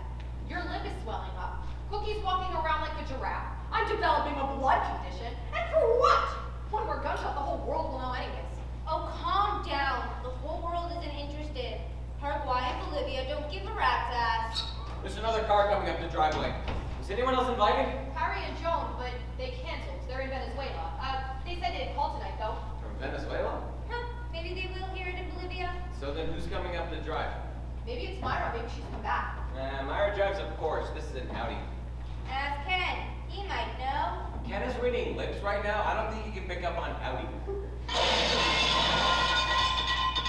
Your lip is swelling up. Cookie's walking around like a giraffe. I'm developing a blood condition. And for what? One more gunshot, the whole world will know anyways. Oh, calm down. The whole world isn't interested. Paraguay and Bolivia don't give a rat's ass. There's another car coming up the driveway. Is anyone else invited? Harry and Joan, but they canceled. They're in Venezuela. They said they'd call tonight, though. From Venezuela? Huh, maybe they will hear it in Bolivia. So then who's coming up the drive? Maybe it's Myra. Maybe she's come back. Myra drives a Porsche. This is an Audi. Ask Ken. He might know. Ken is reading lips right now. I don't think he can pick up on Audi. What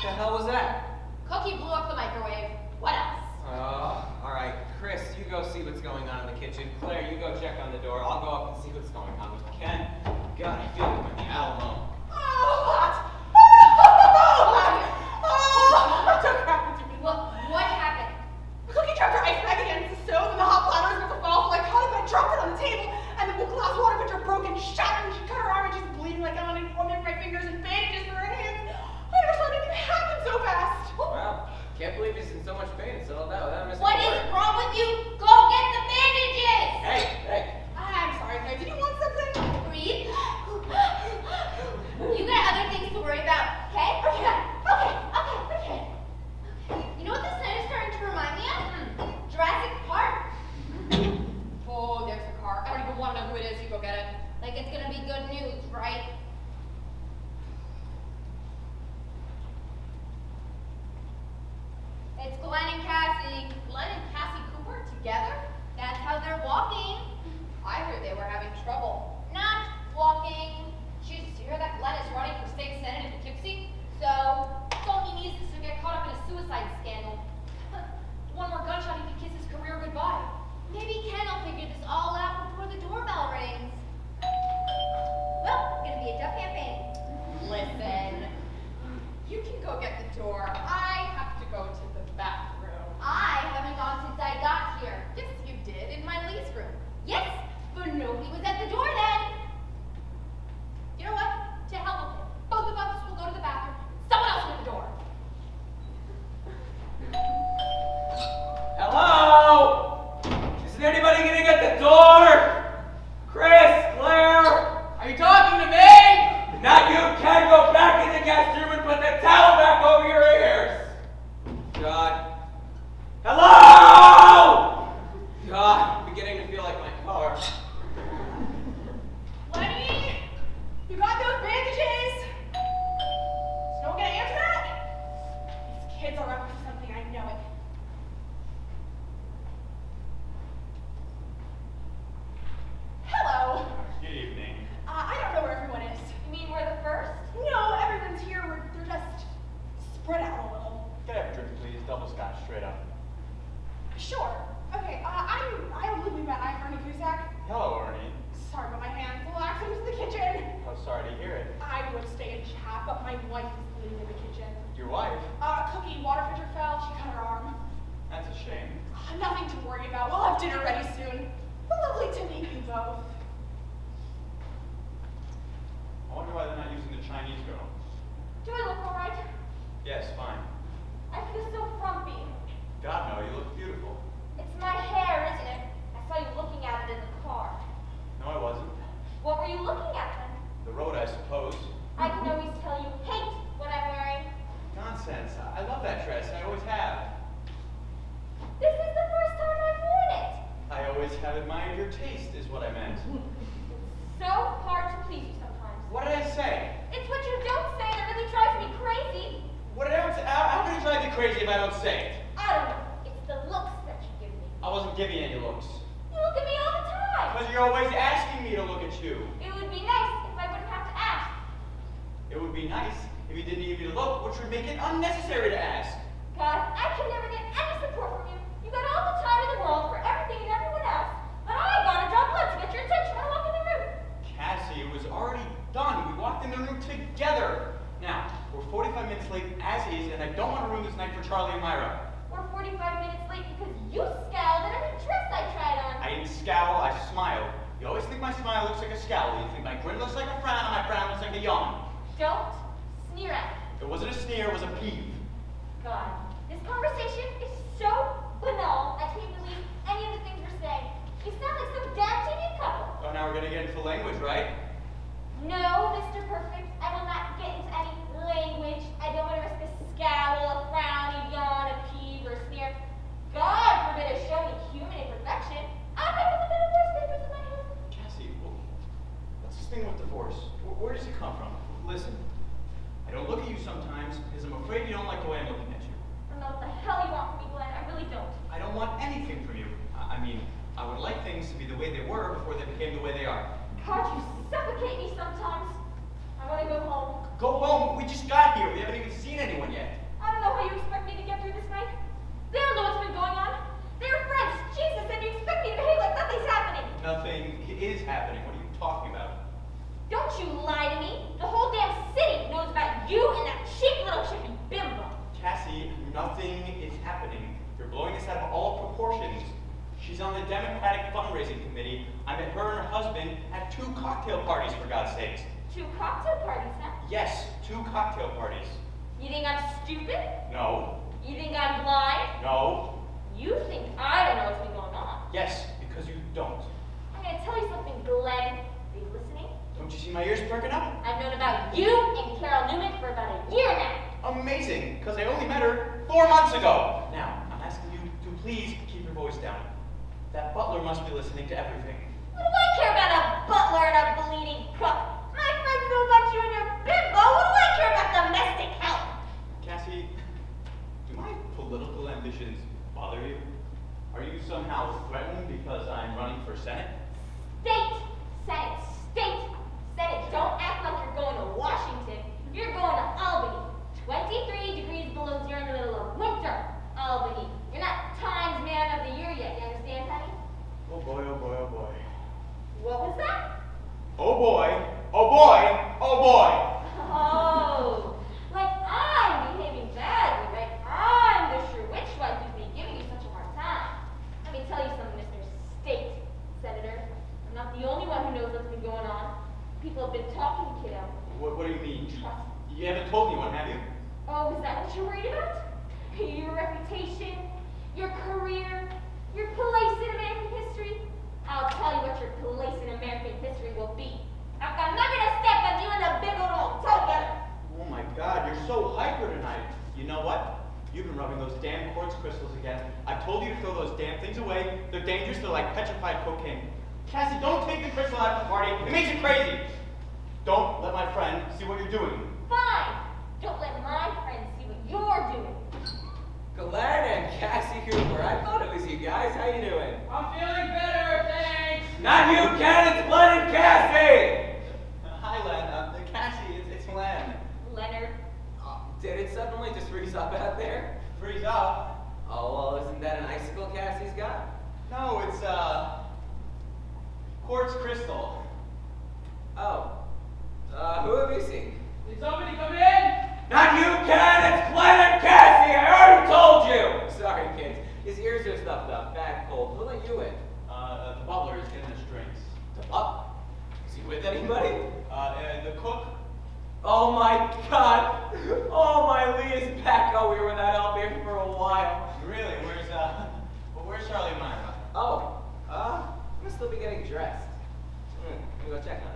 the hell was that? Cookie blew up the microwave. What else? All right. Chris, you go see what's going on in the kitchen. Claire, you go check on the door. I'll go up and see what's going on with Ken. God, I feel like I'm in the Alamo. What happened? Cookie dropped her ice bag against the stove, and the hot bladder was about to fall, so I caught it, but I dropped it on the table, and the glass water pitcher broke and shattered, and she cut her arm, and she's bleeding like I'm on my fingers and bandages for her hands. I never saw anything happen so fast. Wow. Can't believe he's in so much pain. It's settled out without missing What a is word. wrong with you? Go get the bandages! Hey. I'm sorry, Claire. Did you want something? Breathe. You got other things to worry about, okay? Okay. You know what this night is starting to remind me of? Jurassic Park. Oh, there's the car. I don't even want to know who it is. You go get it. Like it's gonna be good news, right? It's Glenn and Cassie. Glenn and Cassie Cooper together? That's how they're walking. I heard they were having trouble. Not walking. Did you hear that Glenn is running for state senate in Poughkeepsie? So, all he needs is to get caught up in a suicide scandal. One more gunshot, he could kiss his career goodbye. Maybe Ken will figure this all out before the doorbell rings. Well, it's gonna be a tough campaign. Listen, you can go get the door. I have to go to the bathroom. I haven't gone since I got here. Yes, you did, in my lease room. Yes, but nobody was at the door then. You know what? To hell with it. Both of us will go to the bathroom. Someone else will at the door. Hello? Isn't anybody gonna get the door? Chris, Claire? Are you talking to me? Not you, Ken. Go back in the guest room and put the towel back over your ears. God. Hello? God, I'm beginning to feel like my car. Lenny, you got those bandages? Is no one gonna answer that? These kids are up to something, I know it. Hello. Good evening. I don't know where everyone is. You mean we're the first? No, everyone's here. They're just spread out a little. Can I have a drink, please? Double scotch, straight up. Sure. Okay, I'm Libby Matt. I'm Ernie Cusack. Hello, Ernie. Sorry about my hands. The last one was in the kitchen. Oh, sorry to hear it. I would stay and chat, but my wife is bleeding in the kitchen. Your wife? Cookie, water pitcher fell. She cut her arm. That's a shame. Nothing to worry about. We'll have dinner ready soon. Lovely to meet you both. I wonder why they're not using the Chinese girl. Do I look alright? Yes, fine. I feel so frumpy. God, no, you look beautiful. It's my hair, isn't it? I saw you looking at it in the car. No, I wasn't. What were you looking at then? The road, I suppose. I can always tell you hate what I'm wearing. Nonsense. I love that dress. I always have. This is the first time I've worn it. I always have admired your taste, is what I meant. So hard to please you sometimes. What did I say? It's what you don't say that really drives me crazy. What did I say? How can it drive you crazy if I don't say it? I don't know. It's the looks that you give me. I wasn't giving you any looks. You look at me all the time. Because you're always asking me to look at you. It would be nice if I wouldn't have to ask. It would be nice if you didn't need me to look, which would make it unnecessary to ask. God, I can never get any support from you. You got all the time in the world for everything and everyone else. But I gotta drop blood to get your attention. I walk in the room. Cassie, it was already done. We walked in the room together. Now, we're 45 minutes late as is, and I don't want to ruin this night for Charlie and Myra. We're 45 minutes late because you scowled at every dress I tried on. I didn't scowl, I smiled. You always think my smile looks like a scowl. You think my grin looks like a frown, and my frown looks like a yawn. Don't sneer at me. It wasn't a sneer, it was a peeve. God, this conversation is so banal. I can't believe any of the things we're saying. You sound like some damn TV couple. Oh, now we're gonna get into language, right? No, Mr. Perfect, I will not get into any language. I don't want to risk a scowl, a frown, a yawn, a peeve, or a sneer. God forbid a show me human imperfection. I'm not going to put divorce papers in my hand. Cassie, well, what's this thing with divorce? Where does it come from? Listen, I don't look at you sometimes because I'm afraid you don't like the way I'm looking at you. I don't know what the hell you want from me, Glenn. I really don't. I don't want anything from you. I mean, I would like things to be the way they were before they became the way they are. God, you suffocate me sometimes. I want to go home. Go home. We just got here. We haven't even seen anyone yet. I don't know how you expect me to get through this night. They don't know what's been going on It is happening. What are you talking about? Don't you lie to me. The whole damn city knows about you and that cheap little chicken bimbo. Cassie, nothing is happening. You're blowing this out of all proportions. She's on the Democratic fundraising committee. I met her and her husband at 2 cocktail parties, for God's sakes. 2 cocktail parties, huh? Yes, 2 cocktail parties. You think I'm stupid? No. You think I'm blind? No. You think I don't know what's been going on? Yes, because you don't. I'm gonna tell you something, Glenn. Are you listening? Don't you see my ears perking up? I've known about you and Carol Newman for about a year now. Amazing, because I only met her 4 months ago. Now, I'm asking you to please keep your voice down. That butler must be listening to everything. What do I care about a butler and a bleeding cook? My friends know about you and your bimbo. What do I care about domestic help? Cassie, do my political ambitions bother you? Are you somehow threatened because I'm running for Senate? State, Senate, state, Senate. Don't act like you're going to Washington. You're going to Albany. 23 degrees below zero in the middle of winter, Albany. You're not Times Man of the Year yet, you understand, honey? Oh boy, oh boy, oh boy. What was that? Oh boy, oh boy, oh boy. Oh, like I'm behaving badly, right? I'm the sure witch wife who's been giving you such a hard time. Let me tell you something, Mr. State Senator. I'm not the only one who knows what's been going on. People have been talking, kiddo. What do you mean? Trust. You haven't told anyone, have you? Oh, is that what you're worried about? Your reputation, your career, your place in American history? I'll tell you what your place in American history will be. I'm not gonna step on you and the big old together. Oh my God, you're so hyper tonight. You know what? You've been rubbing those damn quartz crystals again. I told you to throw those damn things away. They're dangerous. They're like petrified cocaine. Cassie, don't take the crystal out of the party. It makes you crazy. Don't let my friend see what you're doing. Fine. Don't let my friends see what you're doing. Glenn and Cassie Cooper, I thought it was you guys. How you doing? I'm feeling better, thanks. Not you, Ken. It's Glenn and Cassie. Hi, Len. Cassie, it's Len. Leonard. Did it suddenly just freeze up out there? Freeze up. Oh, well, isn't that an icicle Cassie's got? No, it's quartz crystal. Oh. Who have you seen? Did somebody come in? Not you, Ken! It's Glenn and Cassie! I already told you! Sorry, kids. His ears are stuffed up, bad cold. Who let you in? The butler is getting us drinks. The butler? Is he with anybody? The cook. Oh my God! Oh, my Lee is back. Oh, we were without help here for a while. Really? Where's Charlie and Myra? Oh, I'm gonna still be getting dressed. Let me go check on her.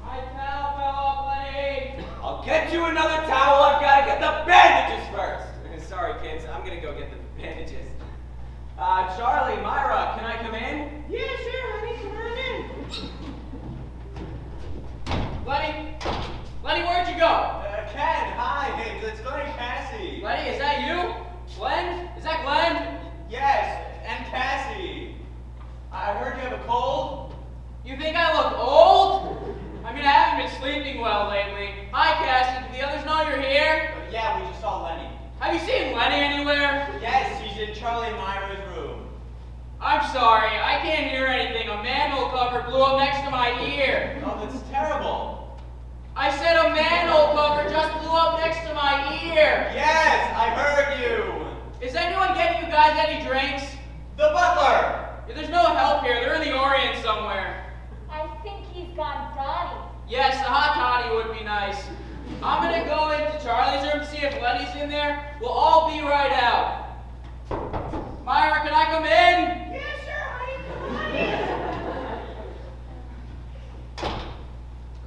My towel fell off, Lenny. I'll get you another towel. I've got to get the bandages first. Sorry, kids. I'm going to go get the bandages. Charlie, Myra, can I come in? Yeah, sure, honey. Come on in. Lenny, where'd you go? Ken, hi. It's Glenn and Cassie. Lenny, is that you? Glenn? Is that Glenn? Yes, and Cassie. I heard you have a cold. You think I look old? I mean, I haven't been sleeping well lately. Hi, Cassie. Do the others know you're here? Yeah, we just saw Lenny. Have you seen Lenny anywhere? Yes, he's in Charlie and Myra's room. I'm sorry. I can't hear anything. A manhole cover blew up next to my ear. Oh, that's terrible. I said a manhole cover just blew up next to my ear. Yes, I heard you. Is anyone getting you guys any drinks? The butler. Yeah, there's no help here. They're in the Orient somewhere. I think he's gone Donnie. Yes, the hot toddy would be nice. I'm gonna go into Charlie's room to see if Lenny's in there. We'll all be right out. Myra, can I come in? Yeah, sure, honey. Come on in.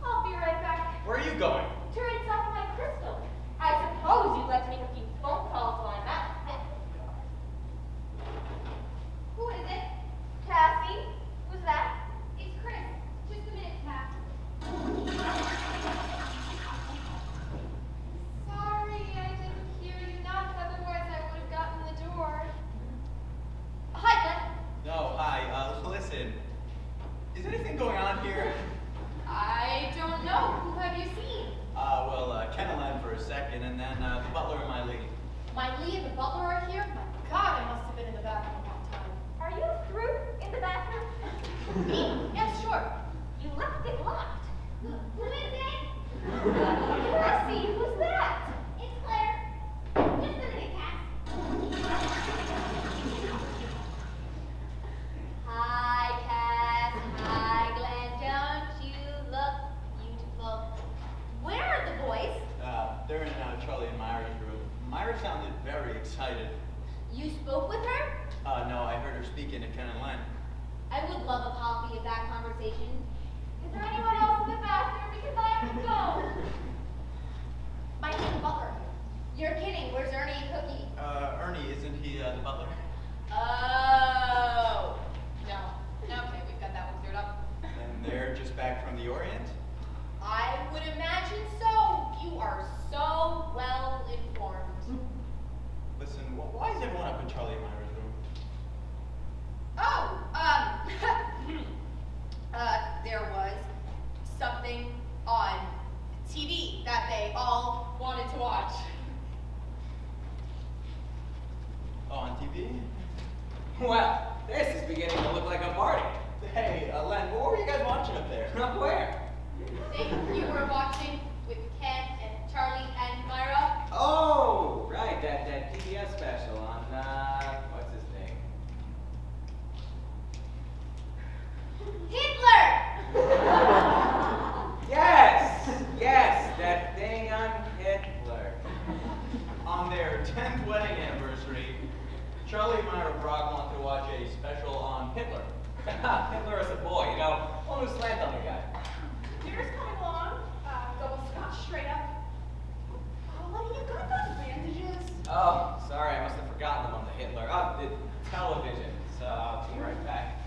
I'll be right back. Where are you going? To rinse off my crystal. I suppose you'd like to make a few phone calls while I'm out. Who is it? Cassie? Who's that? It's Chris. Just a minute, Pat. Sorry, I didn't hear you knock. Otherwise, I would have gotten the door. Hi, Glenn. No, hi. Listen. Is anything going on here? I don't know. Who have you seen? Ken and Len for a second, and then the butler and my lady. My Lee and the butler are here? My God, I must have been in the bathroom one time. Are you through in the bathroom? Me? Yes, sure. You left it locked. Who is it? Cassie, who's that? It's Claire. Just a minute, Cass. Hi, Cass. Hi, Glenn. Don't you look beautiful? Where are the boys? They're in Charlie and Myra's room. Myra sounded very excited. You spoke with her? No, I heard her speaking to Ken and Len. I would love a copy of that conversation. Is there anyone else in the bathroom? Because I have to go. My name's the butler. You're kidding. Where's Ernie and Cookie? Ernie, isn't he the butler? Oh. No. Okay, we've got that one cleared up. And they're just back from the Orient? I would imagine so. You are so well informed. Listen, why is everyone up in Charlie and Myra's room? Oh, there was something on TV that they all wanted to watch. Oh, on TV? Well, this is beginning to look like a party. Hey, Len, what were you guys watching up there? Up where? You were watching with Ken and Charlie and Myra. Oh, right, that PBS special on, what's his name? Hitler! Yes, that thing on Hitler. On their 10th wedding anniversary, Charlie and Myra Brock wanted to watch a special on Hitler. Hitler is a boy, you know, one who's slant on the guy. Dinner's coming along. Double scotch straight up. Oh, honey, you got those bandages. Oh, sorry, I must have forgotten them on the Hitler. The television. So I'll be right back.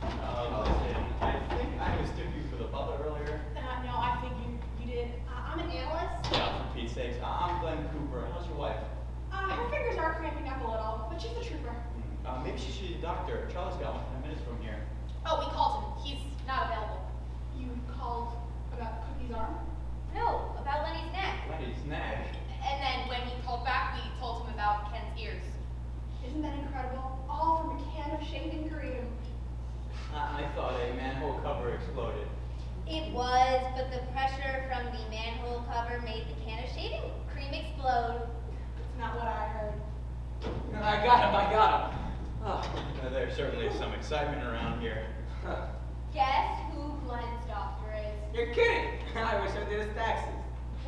Listen, I think I mistook you for the butler earlier. No, I think you did. I'm an analyst. Yeah, for Pete's sakes. I'm Glenn Cooper. How's your wife? Her fingers are cramping up a little, but she's a trooper. Maybe she should see a doctor. Charlie's got 10 minutes from here. Oh, we called him. He's not available. You called about Cookie's arm? No, about Lenny's neck. Lenny's neck. And then when he called back, we told him about Ken's ears. Isn't that incredible? All from a can of shaving cream. I thought a manhole cover exploded. It was, but the pressure from the manhole cover made the can of shaving cream explode. That's not what I heard. I got him. Oh. There certainly is some excitement around here. Guess who Glenn's doctor is? You're kidding. I wish I did his taxes.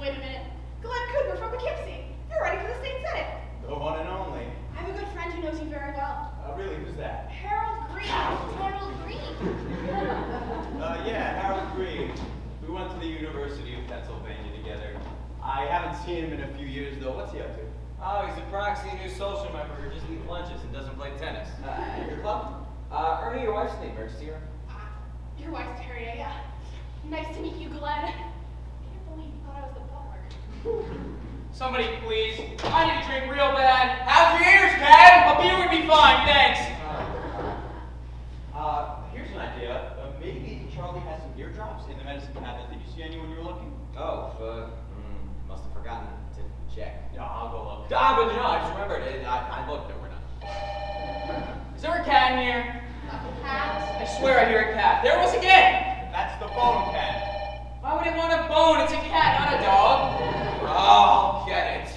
Wait a minute. Glenn Cooper from Poughkeepsie. You're ready for the state senate. The one and only. I have a good friend who knows you very well. Really, who's that? Harold Green. Harold Green. Yeah, Harold Green. We went to the University of Pennsylvania together. I haven't seen him in a few years, though. What's he up to? Oh, he's a proxy new social member who just eats lunches and doesn't play tennis. At your club? Ernie, your wife's name, emergency room. Your wife's Terry, yeah. Nice to meet you, Glenn. I can't believe you thought I was the butler. Somebody, please. I need a drink real bad. How's your ears, Ken? A beer would be fine, thanks. Here's an idea. Maybe Charlie has some eardrops in the medicine cabinet. Did you see any when you were looking? Oh, must have forgotten to check. Yeah, I'll go look. But no, I just remembered it. I looked, no, we're not. Is there a cat in here? A cat? I swear I hear a cat. There it was again! That's the phone, Ken. Why would it want a bone? It's a cat, not a dog. Oh, get it.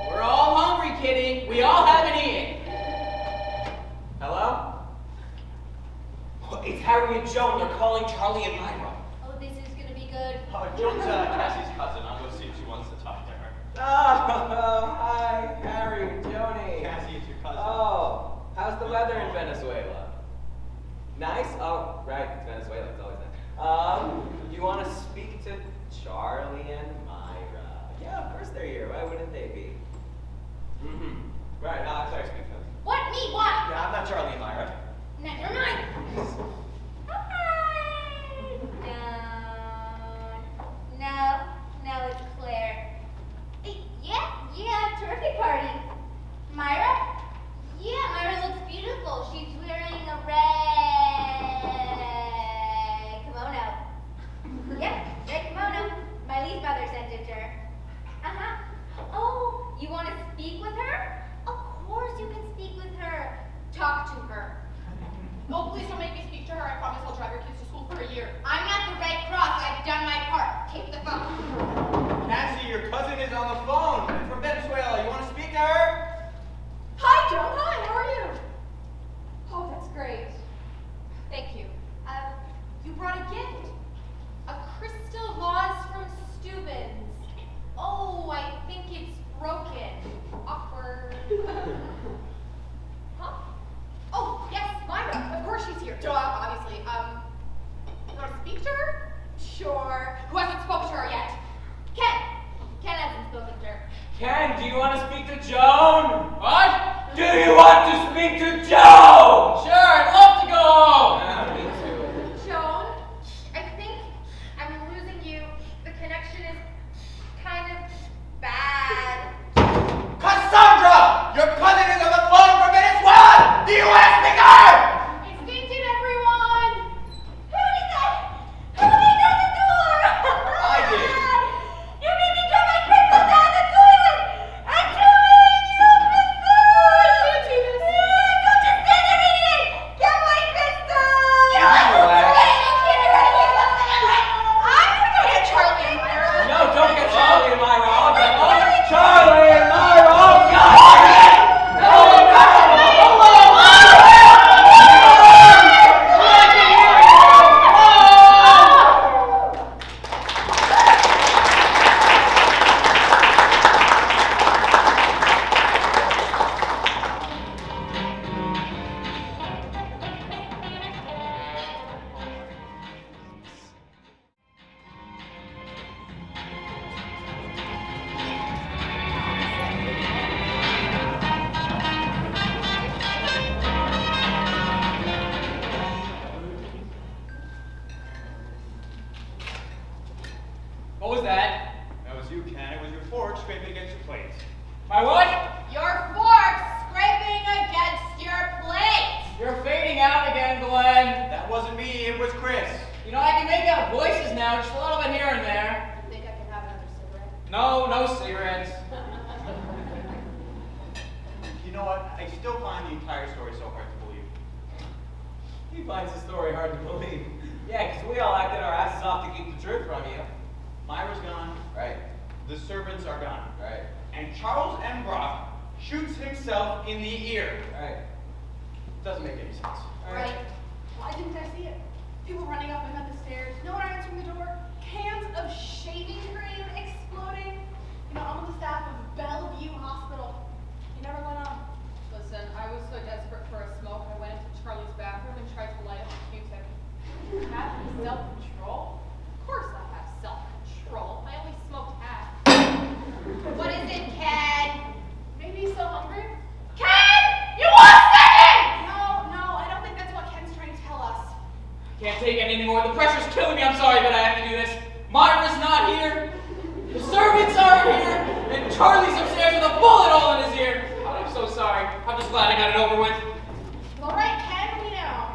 We're all hungry, kitty. We all haven't eaten. Hello? It's Harry and Joan. They're calling Charlie and Myra. Oh, this is gonna be good. Joan's Cassie's cousin. I'll go see if she wants to talk to her. Oh, hi, Harry, Joni. Cassie, it's your cousin. Oh, how's the weather in Venezuela? Nice? Oh, right, it's Venezuela, it's always nice. You want to speak to Charlie and Myra? Yeah, of course they're here. Why wouldn't they be? Right, sorry, speak to them. What? Me? What? Yeah, I'm not Charlie and Myra. Never mind. No, it's Claire. Yeah, terrific party. Myra? Yeah, Myra looks beautiful. She's wearing for you. I'm not the Red Cross. I've done my part. Take the phone. Cassie, your cousin is on the phone from Venezuela. You want to speak to her? Hi, Joan. Hi, how are you? Oh, that's great. Thank you. You brought a gift. A crystal vase from Steuben's. Oh, I think it's broken. Awkward. Huh? Oh, yes, Myra. Of course she's here. Duh, obviously. You want to speak to her? Sure. Who hasn't spoken to her yet? Ken. Ken hasn't spoken to her. Ken, do you want to speak to Joan? What? Do you want to speak to Joan? Sure, I'd love to go home. Yeah, me too. Joan, I think I'm losing you. The connection is kind of bad. Cassandra! Your cousin is on the phone from Venezuela! Do you want to speak to her? It's Vincent, everyone! Who did that? Who made that the door? I did. You made me drop my crystal down the toilet! I'm doing you, crystal! I can't do this. Don't just stand there, idiot! Get my crystal! You Relax. can't do anything. I'm gonna go get Charlie and Myra. No, don't get Charlie and Myra. I'll get Charlie and Myra. Oh, God! What was that? That was you, Ken. It was your fork scraping against your plate. My what? Your fork scraping against your plate. You're fading out again, Glenn. That wasn't me, it was Chris. You know, I can make out voices now, just a little bit here and there. Think I can have another cigarette? No, no cigarettes. You know what? I still find the entire story so hard to believe. He finds the story hard to believe. Yeah, because we all acted our asses off to keep the truth from you. Myra's gone. Right, The servants are gone. right, And Charles M. Brock shoots himself in the ear. right. Doesn't make any sense. Right. Why didn't I see it? People running up and down the stairs, no one answering the door, cans of shaving cream exploding. You know, I'm on the staff of Bellevue Hospital. You never went on. Listen, I was so desperate for a smoke, I went into Charlie's bathroom and tried to light up a Q-tip. You have self-control? Of course I have self-control. I only smoked half. What is it, Ken? Maybe he's so hungry? Ken! You want second! No, I don't think that's what Ken's trying to tell us. Can't take it anymore. The pressure's killing me. I'm sorry, but I have to do this. Myra's not here. The servants aren't here. And Charlie's upstairs with a bullet hole in his ear. God, I'm so sorry. I'm just glad I got it over with. All right, Ken, we know.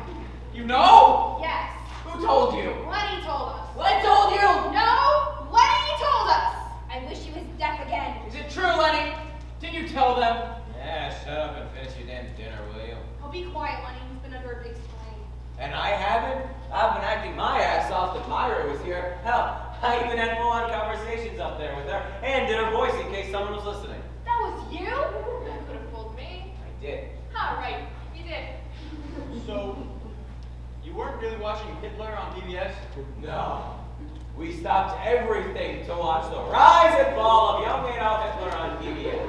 You know? Yes. Who told you? Lenny told us. Len told you? No, Lenny told us. I wish he was deaf again. Is it true, Lenny? Did you tell them? Yeah, shut up and finish your damn dinner, will you? Oh, be quiet, Lenny. He's been under a big strain. And I haven't? I've been acting my ass off that Myra was here. Hell, I even had full-on conversations up there with her and did her voice in case someone was listening. That was you? That could have fooled me. I did. All right, you did. So, you weren't really watching Hitler on PBS? No. We stopped everything to watch the rise and fall of young Adolf Hitler on PBS.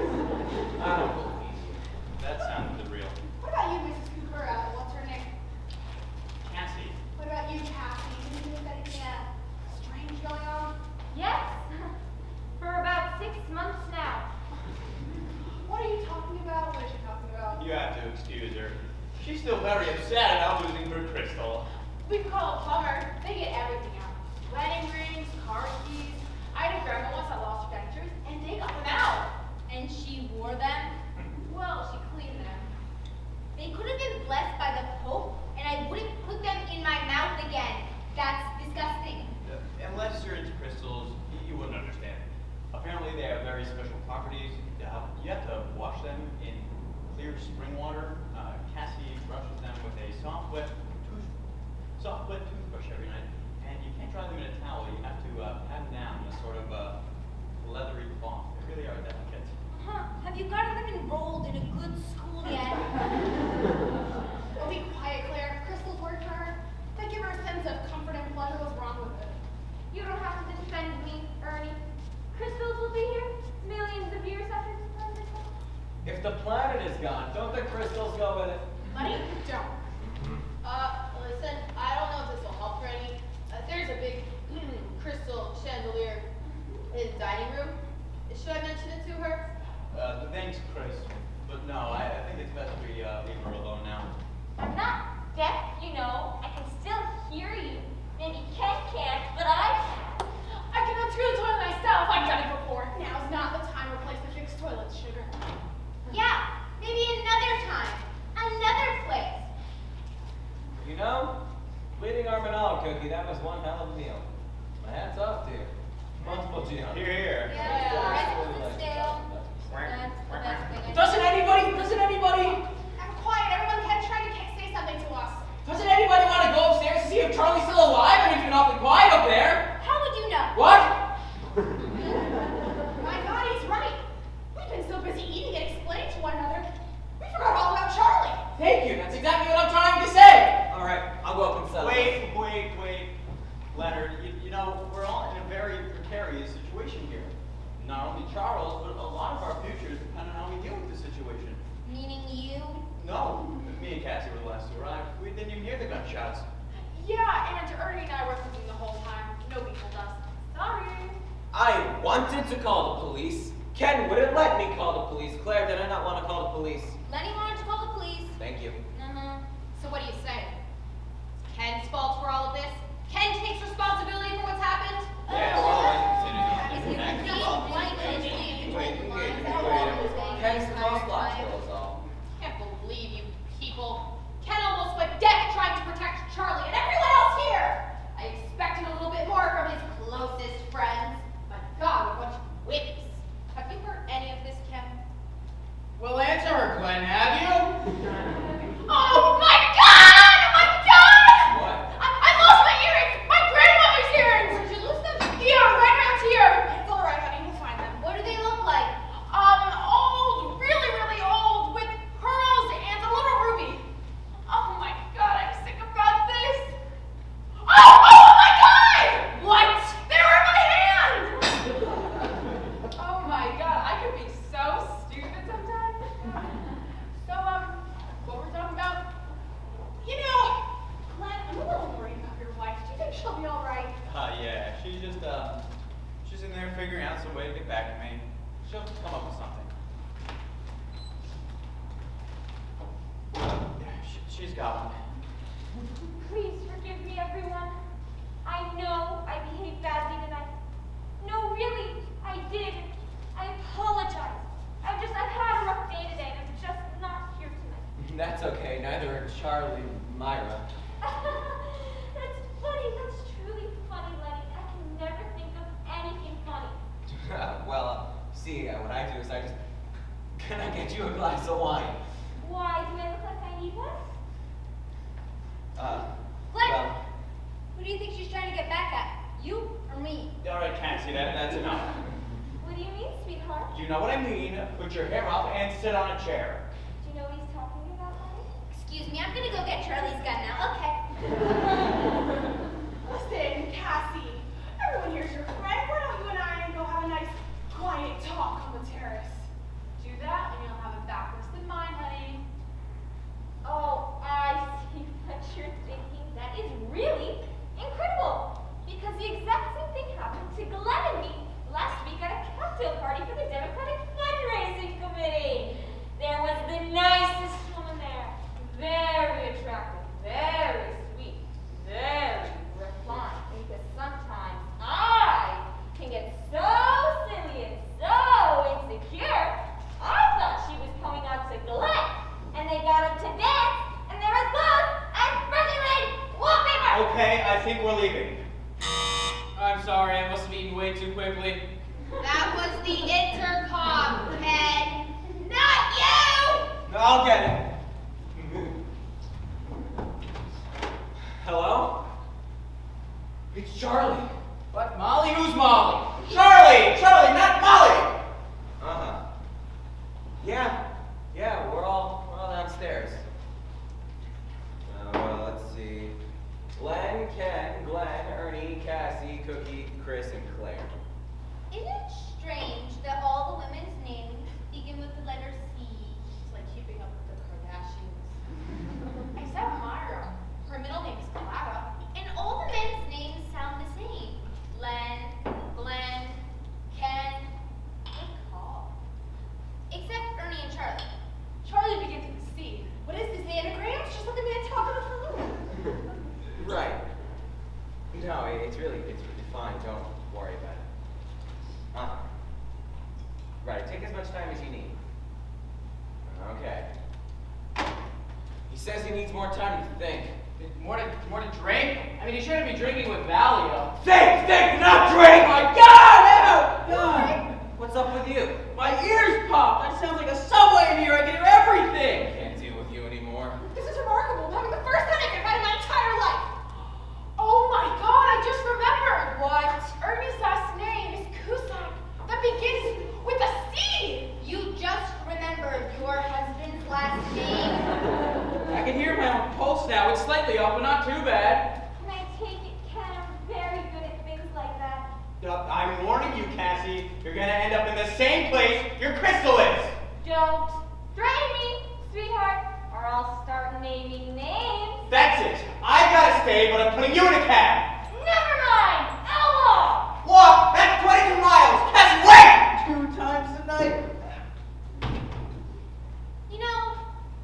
I don't believe you. That sounded real. What about you, Mrs. Cooper? What's her name? Cassie. What about you, Cassie? Anything with anything strange going on? Yes, for about 6 months now. What are you talking about? What is she talking about? You have to excuse her. She's still very upset about losing her crystal. We can call it plumber. They get everything out. Wedding rings, car keys. I had a grandma once that lost her dentures, and they got them out. And she wore them. Well, she cleaned them. They could have been blessed by the Pope, and I wouldn't put them in my mouth again. That's disgusting. Unless you're into crystals, you wouldn't understand. Apparently they have very special properties. You have to wash them in clear spring water. Cassie brushes them with a soft wet toothbrush every night. go with it. Money? Don't. Listen, I don't know if this will help for any. There's a big crystal chandelier in the dining room. Should I mention it to her? Thanks, Chris. But no, I think it's best we leave her alone now. I'm not deaf, you know. I can still hear you. Maybe Ken can't, but I can. I can unscrew the toilet myself. I've done it before. Now's not the time or place to fix toilets, sugar. Yeah, maybe another time, another place. You know, bleeding arm and all, Cookie, that was one hell of a meal. My hat's off to you. Multiple G on. Here, here. Yeah, Yeah. rice was stale. That's the best thing I Doesn't anybody, I'm quiet. Everyone can try to say something to us. doesn't anybody want to go upstairs to see if Charlie's still alive? I mean, he's been awfully quiet up there. How would you know? What? My God, he's right. We've been so busy eating and explaining to one another. We forgot all about Charlie. Thank you. That's exactly what I'm trying to say. All right, I'll go up and settle this. Wait. Leonard, you know, we're all in a very precarious situation here. Not only Charles, but a lot of our futures depend on how we deal with the situation. Meaning you? No, me and Cassie were the last to arrive. We didn't even hear the gunshots. Yeah, and Ernie and I were thinking the whole time. Nobody told us. Sorry. I wanted to call the police. Ken wouldn't let me call the police. Claire, did I not want to call the police? Lenny wanted to call the police. Thank you. So what do you say? Ken's fault for all of this? Ken takes responsibility for what's happened? Yeah, well, I If you consider think Ken's the most logical is all. Can't believe you people. Ken almost went deaf trying to protect Charlie and everyone else here. I expected a little bit more from his closest friends. My God, what a bunch of whips. Have you heard any of this, Ken? Well, answer her, Glenn, have you? Oh my God! Oh my God! What? I lost my earrings! My grandmother's earrings! Did you lose them? Yeah, right around here. It's all right, honey. We'll find them. What do they look like? Old, really, really old, with pearls and a little ruby. Oh my God, I'm sick about this. Oh my God! What? They were in my hand! Oh my God, I could be so stupid sometimes. So, what we're talking about? You know, Glenn, I'm a little worried about your wife. Do you think she'll be all right? Yeah, she's in there figuring out some way to get back at me. She'll come up with something. She's got one. Please forgive me, everyone. I know I behaved badly tonight. No, really, I did. I apologize. I've had a rough day today, and I'm just not here tonight. That's okay. Neither are Charlie and Myra. That's funny. That's truly funny, Lenny. I can never think of anything funny. Well, see, what I do is I just... Can I get you a glass of wine? Why? Do I look like I need one? Glenn! Well, Who do you think she's trying to get back at? You or me? All right, Cassie, that's enough. What do you mean, sweetheart? You know what I mean. Put your hair up and sit on a chair. Do you know what he's talking about, Lenny? Excuse me, I'm gonna go get Charlie's gun now. Okay. Listen, Cassie, everyone here's your friend. Why don't you and I go have a nice, quiet talk on the terrace? Do that, and you'll have it backwards than mine, honey. Oh, I see what you're thinking. That is really incredible. Because the exact same thing happened to Glenn and me last week at a cocktail party for the Democratic Fundraising Committee. There was the nicest woman there. Very attractive, very sweet, very refined. Because sometimes I can get so silly and so insecure. I thought she was coming out to Glenn. And they got up to dance, and there was booze and percolating wallpaper! Okay, I think we're leaving. I'm sorry, I must have eaten way too quickly. That was the intercom, Ken. Not you! no, I'll get it. Hello? It's Charlie. What, Molly? Who's Molly? Charlie, not Molly. Uh-huh. Yeah, we're all downstairs. Well, let's see. Glenn, Ken, Glenn, Ernie, Cassie, Cookie, Chris, and Claire. Isn't it strange that all the women's names begin with the letter C? It's like keeping up with the Kardashians. it's really fine. Don't worry about it. Right, take as much time as you need. Okay. He says he needs more time to think. More to drink? I mean, he shouldn't be drinking with Valium. Think, not drink! My God! God! What's up with you? My ears popped! That sounds like a subway in here. I can hear everything. Can't deal with you anymore. This is remarkable. I'm having the first headache I've had in my entire life. Oh my God, I just remembered. What? Ernie's last name is Cusack. That begins with a C. You just remembered your husband's last name? I can hear my own pulse now. It's slightly up, but not too bad. Can I take it, Ken? I'm very good at things like that. I'm warning you, Cassie. You're gonna end up in the same place your crystal is. Don't threaten me, sweetheart, or I'll start naming names. That's it. I gotta stay, but I'm putting you in a cab. Never mind. I'll walk. Walk. That's 22 miles. Cassie, wait! 2 times a night. You know,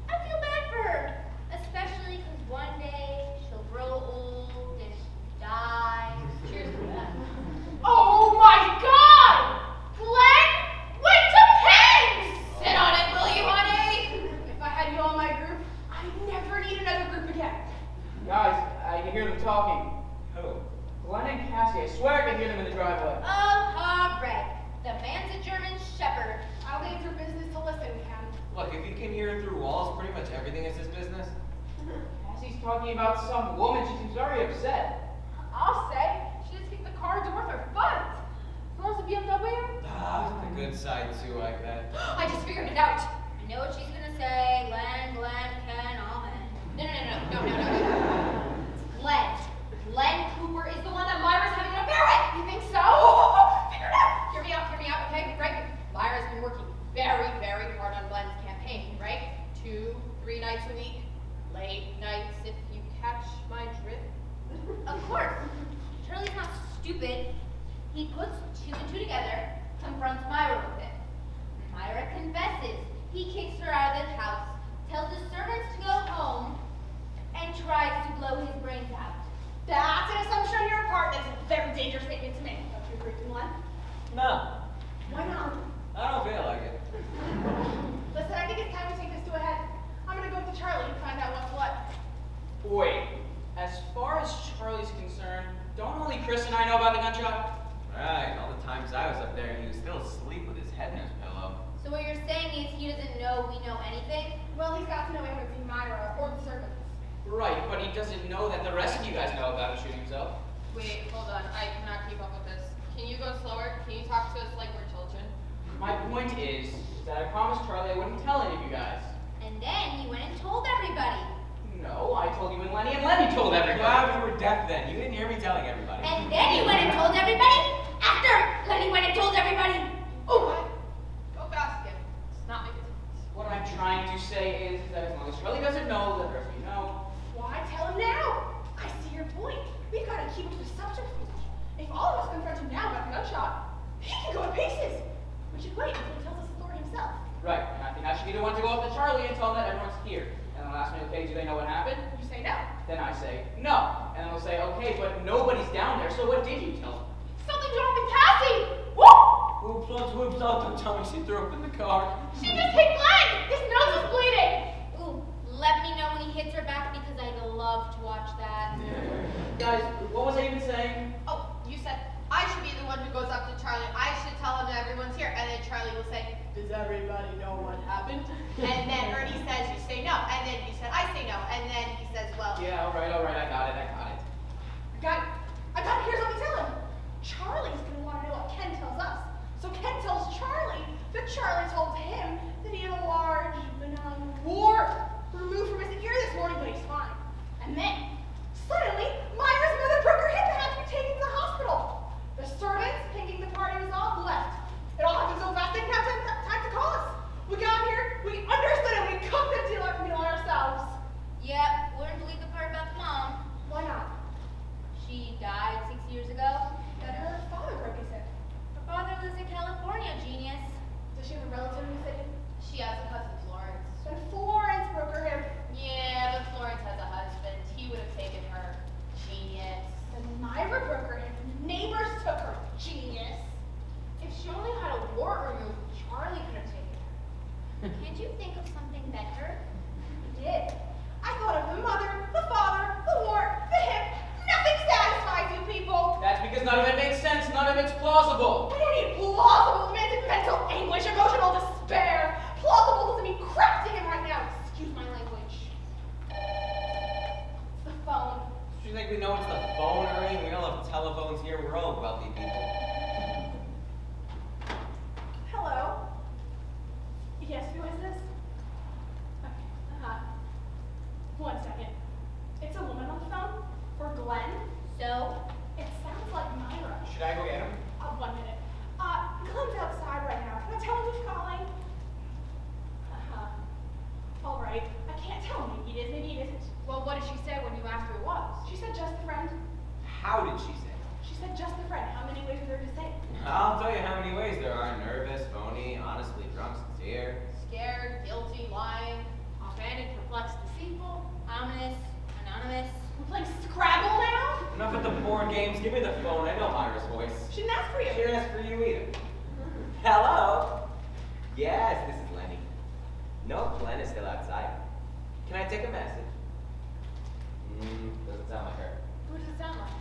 I feel bad for her. Especially because one day she'll grow old and die. Cheers to that. Oh my God! Glenn went to Penn's! Sit on it, will you, honey? If I had you on my group, I'd never need another group again. Guys, I can hear them talking. Who? Glenn and Cassie, I swear I can hear them in the driveway. Oh, Red. The man's a German shepherd. I'll leave your business to listen, Ken. Look, if you can hear through walls, pretty much everything is his business. Cassie's talking about some woman. She seems very upset. I'll say, she just kicked the car door with her foot. Wants a BMW? The good side too, I bet. I just figured it out. I know what she's gonna say. Glenn, Ken, all men. No. It's Glenn. Glenn Cooper is the one that Myra's having an affair with. You think so? Figure it out. Hear me out, okay? Right? Myra's been working very, very hard on Glenn's campaign, right? 2-3 nights a week. Late nights, if you catch my drift. Of course. Charlie's not stupid. He puts 2 and 2 together, confronts Myra with it. Myra confesses. He kicks her out of the house, tells the servants to go home, and tries to blow his brains out. That's an assumption on your part. That's a very dangerous statement to make. Don't you agree, Glenn? No, Why not? I don't feel like it. Listen, I think it's time to take this to a head. I'm gonna go to Charlie and find out what's what. Wait, as far as Charlie's concerned, don't only Chris and I know about the gunshot? Right, all the times I was up there, he was still asleep with his head in his pillow. So what you're saying is he doesn't know we know anything? Well, he's got to know we haven't seen Myra or the servants. Right, but he doesn't know that the rest of you guys know about him shooting himself. Wait, hold on. I cannot keep up with this. Can you go slower? Can you talk to us like we're children? My point is that I promised Charlie I wouldn't tell any of you guys. And then he went and told everybody. No, I told you and Lenny told everybody. Wow, you were deaf then. You didn't hear me telling everybody. And then he went and told everybody after Lenny went and told everybody. Oh, what? Go fast again. It's not making sense. What I'm trying to say is that as long as Charlie doesn't know, the rest of you know. Why tell him now? I see your point. We've got to keep up the subterfuge. If all of us confront him now about the gunshot, he can go to pieces. We should wait until he tells us the story himself. Right, and I think I should be the one to go up to Charlie and tell him that everyone's here. And then they'll ask me, okay, do they know what happened? You say no. Then I say, no. And then they'll say, okay, but nobody's down there, so what did you tell them? Something wrong with Cassie. Whoop! Whoops, don't tell me she threw up in the car. She just hit Glenn. His nose is bleeding. Ooh, let me know when he hits her back because I'd love to watch that. Guys, what was I even saying? Oh, you said I should be the one who goes up to Charlie. I should tell him that everyone's here. And then Charlie will say, does everybody know what happened? And then Ernie says, you say no. And then you said, I say no. And then he says, well. Yeah, all right, I got it. I got it. Here's what we tell him. Charlie's gonna want to know what Ken tells us. So Ken tells Charlie that Charlie told him that he had a large, benign wart removed from his ear this morning, but he's fine. And then, suddenly, Myra's mother broke her hip and had to be taken to the hospital. The servants, thinking the party was off, left. It all happened so fast they didn't have time to call us. We got here, we understood it, we cooked the meal ourselves. Yeah, wouldn't believe the part about the mom. plausible. We don't need plausible. It means mental anguish, emotional despair. Plausible doesn't mean crap to him right now. Excuse my language. It's the phone. Do you think we know it's the phone, Ernie? We all have telephones here. We're all wealthy people. Hello? Yes, who is this? Okay, 1 second. It's a woman on the phone? For Glenn? So, It sounds like Myra. Should I go get him? 1 minute. Glenn's outside right now. Can I tell him who's calling? All right. I can't tell him. Maybe it is, maybe it isn't. Well, what did she say when you asked who it was? She said just a friend. How did she say? She said just a friend. How many ways are there to say it? I'll tell you how many ways there are. Nervous, phony, honestly drunk, sincere. Scared, guilty, lying, offhanded, perplexed, deceitful, ominous, anonymous. We're playing Scrabble now? Enough with the board games. Give me the phone. I know Myra's voice. She didn't ask for you. She didn't ask for you either. Hello? Yes, this is Lenny. No, Glenn is still outside. Can I take a message? Doesn't sound like her. Who does it sound like?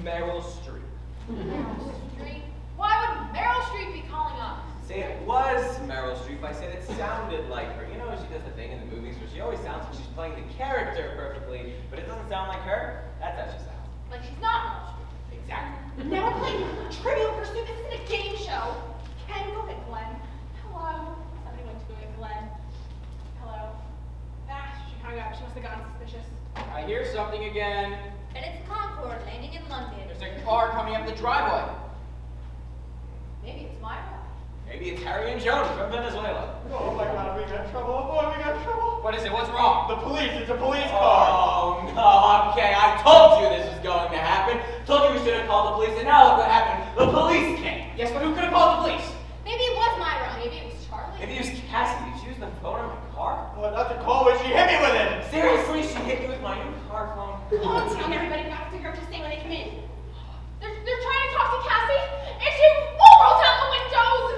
Meryl Streep. Meryl Streep? Why would Meryl Streep be calling us? Say it was Meryl Streep. I said it sounded like her. You know, she does the thing in the movies where she always sounds like she's playing the character perfectly, but it doesn't sound like her. That's how she sounds. Like she's not Meryl Streep. Exactly. Now we're playing Trivial Pursuit. This isn't a game show. Ken, go ahead, Glenn. Hello. Somebody went to go get Glenn. Hello. She hung up. She must have gotten suspicious. I hear something again. and it's Concord landing in London. There's a car coming up the driveway. Maybe it's Myra. Maybe it's Harry and Joan from Venezuela. Oh my God, we got trouble. Oh boy, we got trouble. What is it? What's wrong? The police, it's a police car. Oh, no, okay, I told you this was going to happen. Told you we should have called the police, and now look what happened. The police came. Yes, but who could have called the police? Maybe it was Myra. Maybe it was Charlie. Maybe it was Cassie. Did she use the phone on my car? Well, not to call it, she hit me with it. Seriously, she hit you with my new car phone? Come on, Tom, everybody, we gotta figure out what to say when they come in. They're trying to talk to Cassie, and she won't roll down the windows!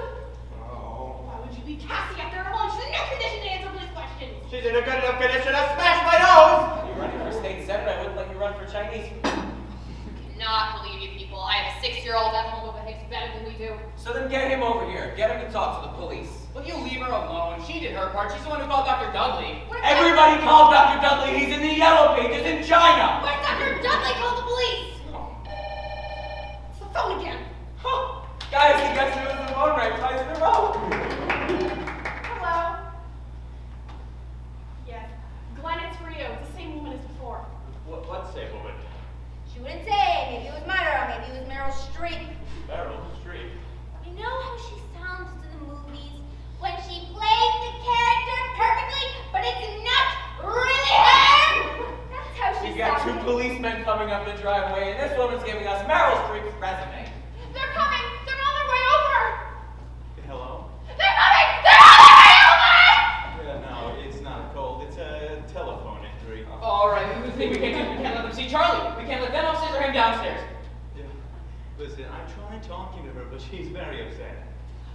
Oh. Why would you leave Cassie after her lunch? She's in no condition to answer police questions. She's in a good enough condition to smash my nose. You're running for state senator. I wouldn't let you run for Chinese. Cannot believe you people. I have a 6-year-old at home who behaves better than we do. So then get him over here. Get him to talk to the police. Will you leave her alone? She did her part. She's the one who called Dr. Dudley. Everybody calls Dr. Dudley. He's in the yellow pages in China. Where's Dr. Dudley? Call the police! It's the phone again. Huh. Guys, he got to use the phone right twice in a row. Hello? Yes. Glenn, it's for you. It's the same woman as before. What's say, woman? She wouldn't say. Maybe it was Myra, maybe it was Meryl Streep. Meryl Streep. You know how she sounds in the movies when she plays the character perfectly, but it's not really her? That's how she We've got sounds. 2 policemen coming up the driveway, and this woman's giving us Meryl Streep's resume. They're coming. They're on their way over. Hello? They're coming. They're on their way over. No, it's not a cold. It's a telephone injury. All right, the thing we can't do is we can't let them see Charlie. We can't let them upstairs or him downstairs. Yeah. Listen, I tried talking to her, but she's very upset.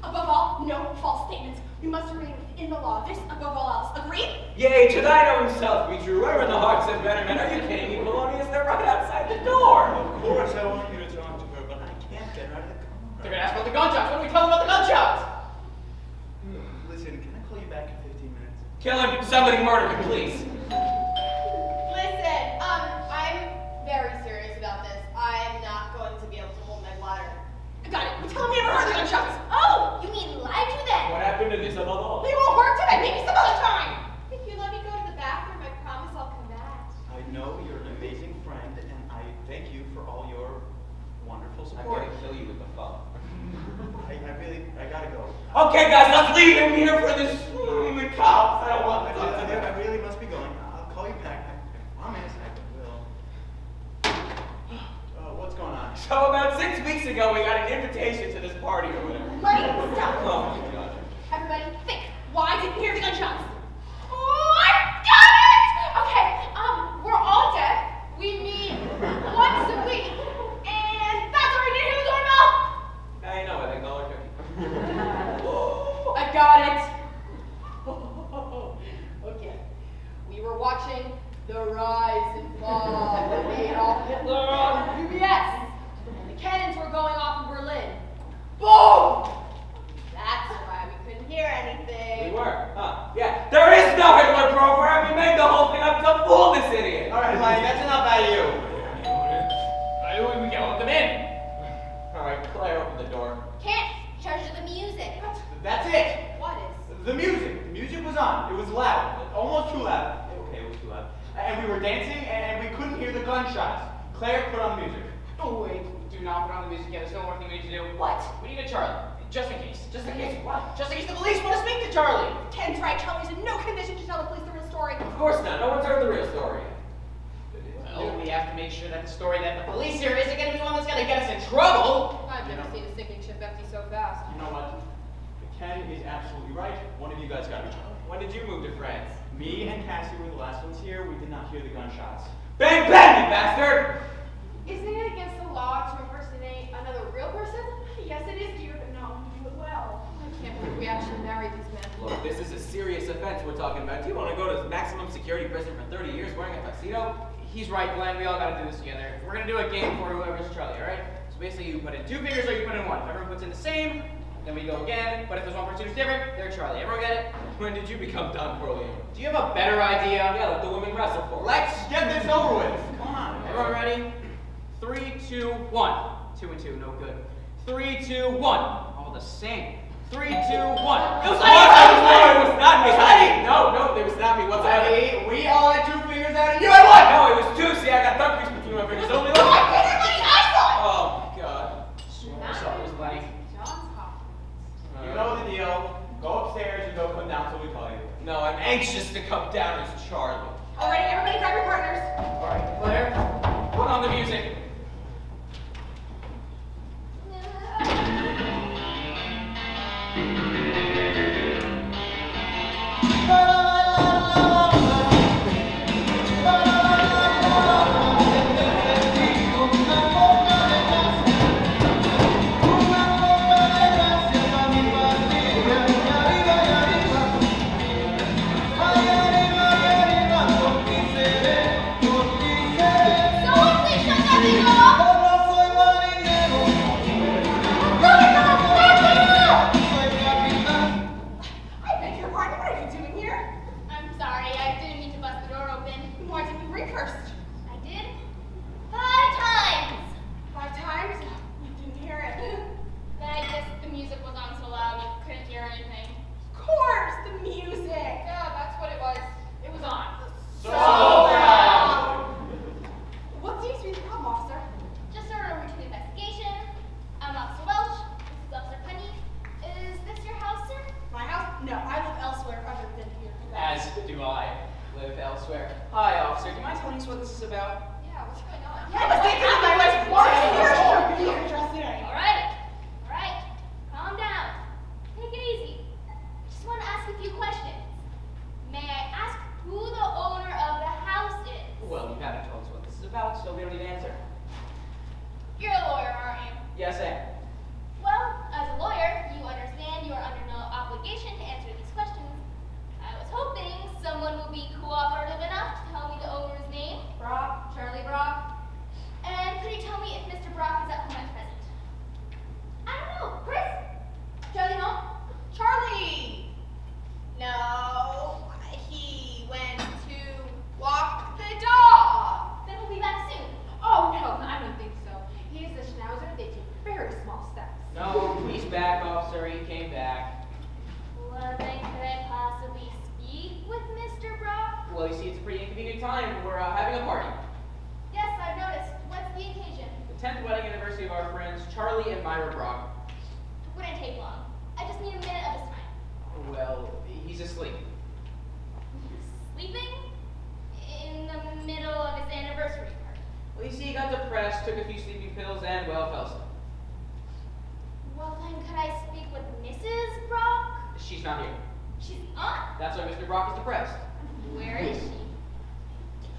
Above all, no false statements. We must remain within the law. This above all else. Agreed? Yea, to thine own self be true. Where in the hearts of better men? Are you kidding me, Polonius? They're right outside the door. Of course, I want you to talk to her, but I can't get her out of the car. They're gonna ask about the gunshots. What do we tell them about the gunshots? Listen, can I call you back in 15 minutes? Kill him. Somebody murder him, please. Listen, I'm very serious about this. I'm not going to be able to hold my bladder. I got it. We're telling me never heard the gunshots. Oh, you mean lie to them? What happened to this above all? We won't work today. Maybe some other time. If you let me go to the bathroom, I promise I'll come back. I know you're an amazing friend, and I thank you for all your wonderful I'm support. gonna kill you with the phone. I gotta go. Okay, guys, let's leave him here for this. The cops. I don't want to talk to them. I really must be going. I'll call you back. I promise I will. What's going on? So about 6 weeks ago, we got an invitation to this party or whatever. Lenny, stop. Oh my God. Everybody, think. Why didn't we hear the gunshots? Oh, I got it! Okay, we're all deaf. We meet once a week. And that's why we didn't hear the doorbell. I know what they call her, Cookie. I got it. Okay. We were watching The Rise and Fall of Adolf Hitler on PBS. And the cannons were going off in Berlin. Boom! That's why we couldn't hear anything. We were, huh? Yeah. There is no Hitler program. You made the whole thing up to fool this idiot. All right, Lenny, that's enough out of you. We can let them in. All right, Claire, open the door. Can't. Charge of the music. That's it. What is? The music. The music was on. It was loud. Almost too loud. Okay, it was too loud. And we were dancing, and we couldn't hear the gunshots. Claire put on music. Oh, wait. Do not put on the music yet. There's no more thing we need to do. What? We need a Charlie. Just in case. Just in case. What? Just in case the police want to speak to Charlie. Ken's right. Charlie's in no condition to tell the police the real story. Of course not. No one's heard the real story. Well, we have to make sure that the story that the police hear isn't going to be the one that's going to get us in trouble. I've never seen a sinking ship empty so fast. You know what? Ken is absolutely right. One of you guys got to be Charlie. When did you move to France? Me and Cassie were the last ones here. We did not hear the gunshots. Bang, bang, you bastard! Isn't it against the law to impersonate another real person? Yes, it is, dear, but no, you do it well. I can't believe we actually married these men. Look, this is a serious offense we're talking about. Do you want to go to maximum security prison for 30 years wearing a tuxedo? He's right, Glenn. We all got to do this together. We're going to do a game for whoever's Charlie, all right? So basically, you put in 2 fingers or you put in 1. If everyone puts in the same, then we go again. But if there's one person who's different, they're Charlie. Everyone get it? When did you become Don Corleone? Do you have a better idea? Yeah, let the women wrestle for it. Let's get this over with. Come on. Everyone ready? 3, 2, 1. 2 and 2, no good. 3, 2, 1. All the same. 3, 2, 1. It was It was not me. No, it was not me. What's that? Lenny, we all had 2 fingers out and you had 1. No, it was 2. See, I got thumb crease between my fingers. Only one. Oh, God. I saw it was Lenny. John's Hoffman. You know the deal. Go upstairs and don't come down till we call you. No, I'm anxious to come down as Charlie. Alrighty, everybody grab your partners. All right, Claire, put on the music. I beg your pardon, what are you doing here? I'm sorry, I didn't mean to bust the door open. Why didn't you ring first? I did 5 times. 5 times? You didn't hear it. Then I guess the music was on so loud you couldn't hear anything. Of course, the music. Yeah, that's what it was. It was on. So loud. What seems to be the problem, officer? Just sort of a routine investigation. I'm Officer Welch. This is Officer Penny. Is this your house, sir? My house? No, I live elsewhere other than here. As do I live elsewhere. Hi, officer. Do you mind telling us what this is about? Yeah, what's going on? Yeah, but they took my wife's watch. You're interested in. All right. Calm down. Take it easy. Just want to ask a few questions. May I ask who the owner of the house is? Well, you haven't told us what this is about, so we don't need to answer. You're a lawyer, aren't you? Yes, I am. Well, as a lawyer, you understand you are under no obligation to answer these questions. I was hoping someone would be cooperative enough to tell me the owner's name. Brock, Charlie Brock. And could you tell me if Mr. Brock is at home at present? I don't know. Chris? Charlie home? Charlie! No, he went to walk the dog. Then we'll be back soon. Oh, no, I don't think so. He's a schnauzer. They take very small steps. No, he's back, officer. He came back. Well, then could I possibly speak with Mr. Brock? Well, you see, it's a pretty inconvenient time. We're having a party. Yes, I've noticed. What's the occasion? The 10th wedding anniversary of our friends Charlie and Myra Brock. Wouldn't take long. I just need a minute of his time. Well, he's asleep. Sleeping? In the middle of his anniversary party. Well, you see, he got depressed, took a few sleeping pills, and, well, fell asleep. Well, then could I speak with Mrs. Brock? She's not here. She's not. That's why Mr. Brock is depressed. Where is she?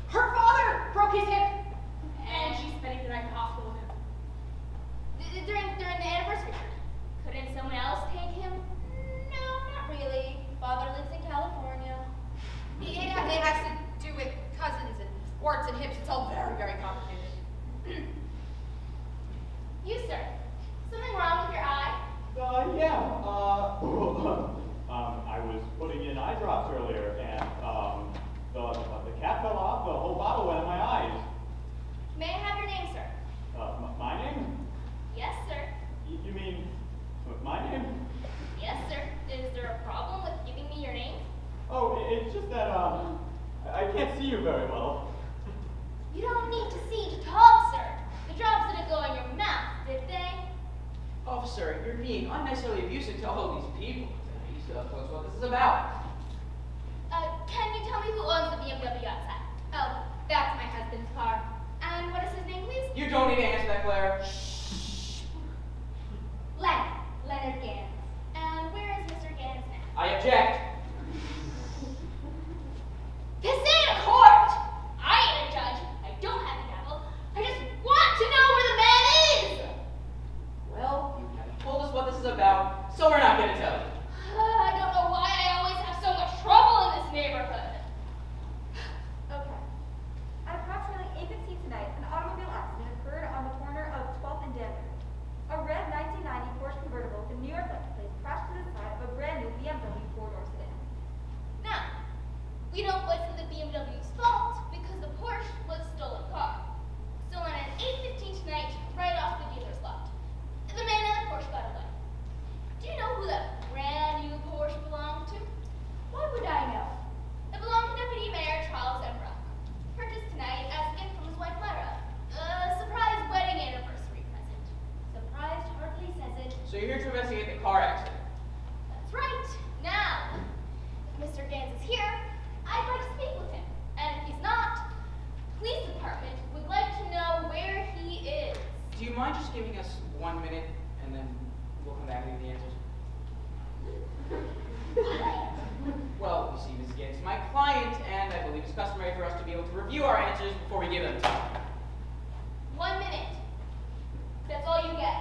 Her father broke his hip, and she's spending the night in the hospital with him. During the anniversary party. Couldn't someone else take him? No, not really. Father lives in California. It has to do with cousins and sports and hips. It's all very, very complicated. You, sir. Something wrong with your eye? very well. You don't need to see to talk, sir. The drops didn't go in your mouth, did they? Officer, you're being unnecessarily abusive to all of these people. What's what this is about? Can you tell me who owns the BMW outside? Oh, that's my husband's car. And what is his name, please? You don't need to answer that, Claire. Leonard Gans. And where is Mr. Gans now? I object. This ain't a court! I ain't a judge. I don't have a gavel. I just want to know where the man is! Well, you haven't told us what this is about, so we're not going to tell you. I don't know why I always have so much trouble in this neighborhood. Okay. At approximately 8:15 tonight, an automobile accident occurred on the corner of 12th and Danbury. A red 1990 Porsche convertible with a New York license plate crashed to the side of a brand new BMW four-door sedan. Now, we don't question the BMW's fault because the Porsche was a stolen car. Stolen at 8:15 tonight, right off the dealer's lot. The man in the Porsche got away. Do you know who that brand new Porsche belonged to? Why would I know? It belonged to Deputy Mayor Charles M. Brock. Purchased tonight as a gift from his wife Myra. A surprise wedding anniversary present. Surprise hardly says it. So you're here to investigate the car accident. That's right. Now, if Mr. Gans is here, I'd like to speak with him. And if he's not, police department would like to know where he is. Do you mind just giving us 1 minute, and then we'll come back and give the answers? Well, you see, Ms. Gibbs, my client, and I believe it's customary for us to be able to review our answers before we give them to you. 1 minute. That's all you get.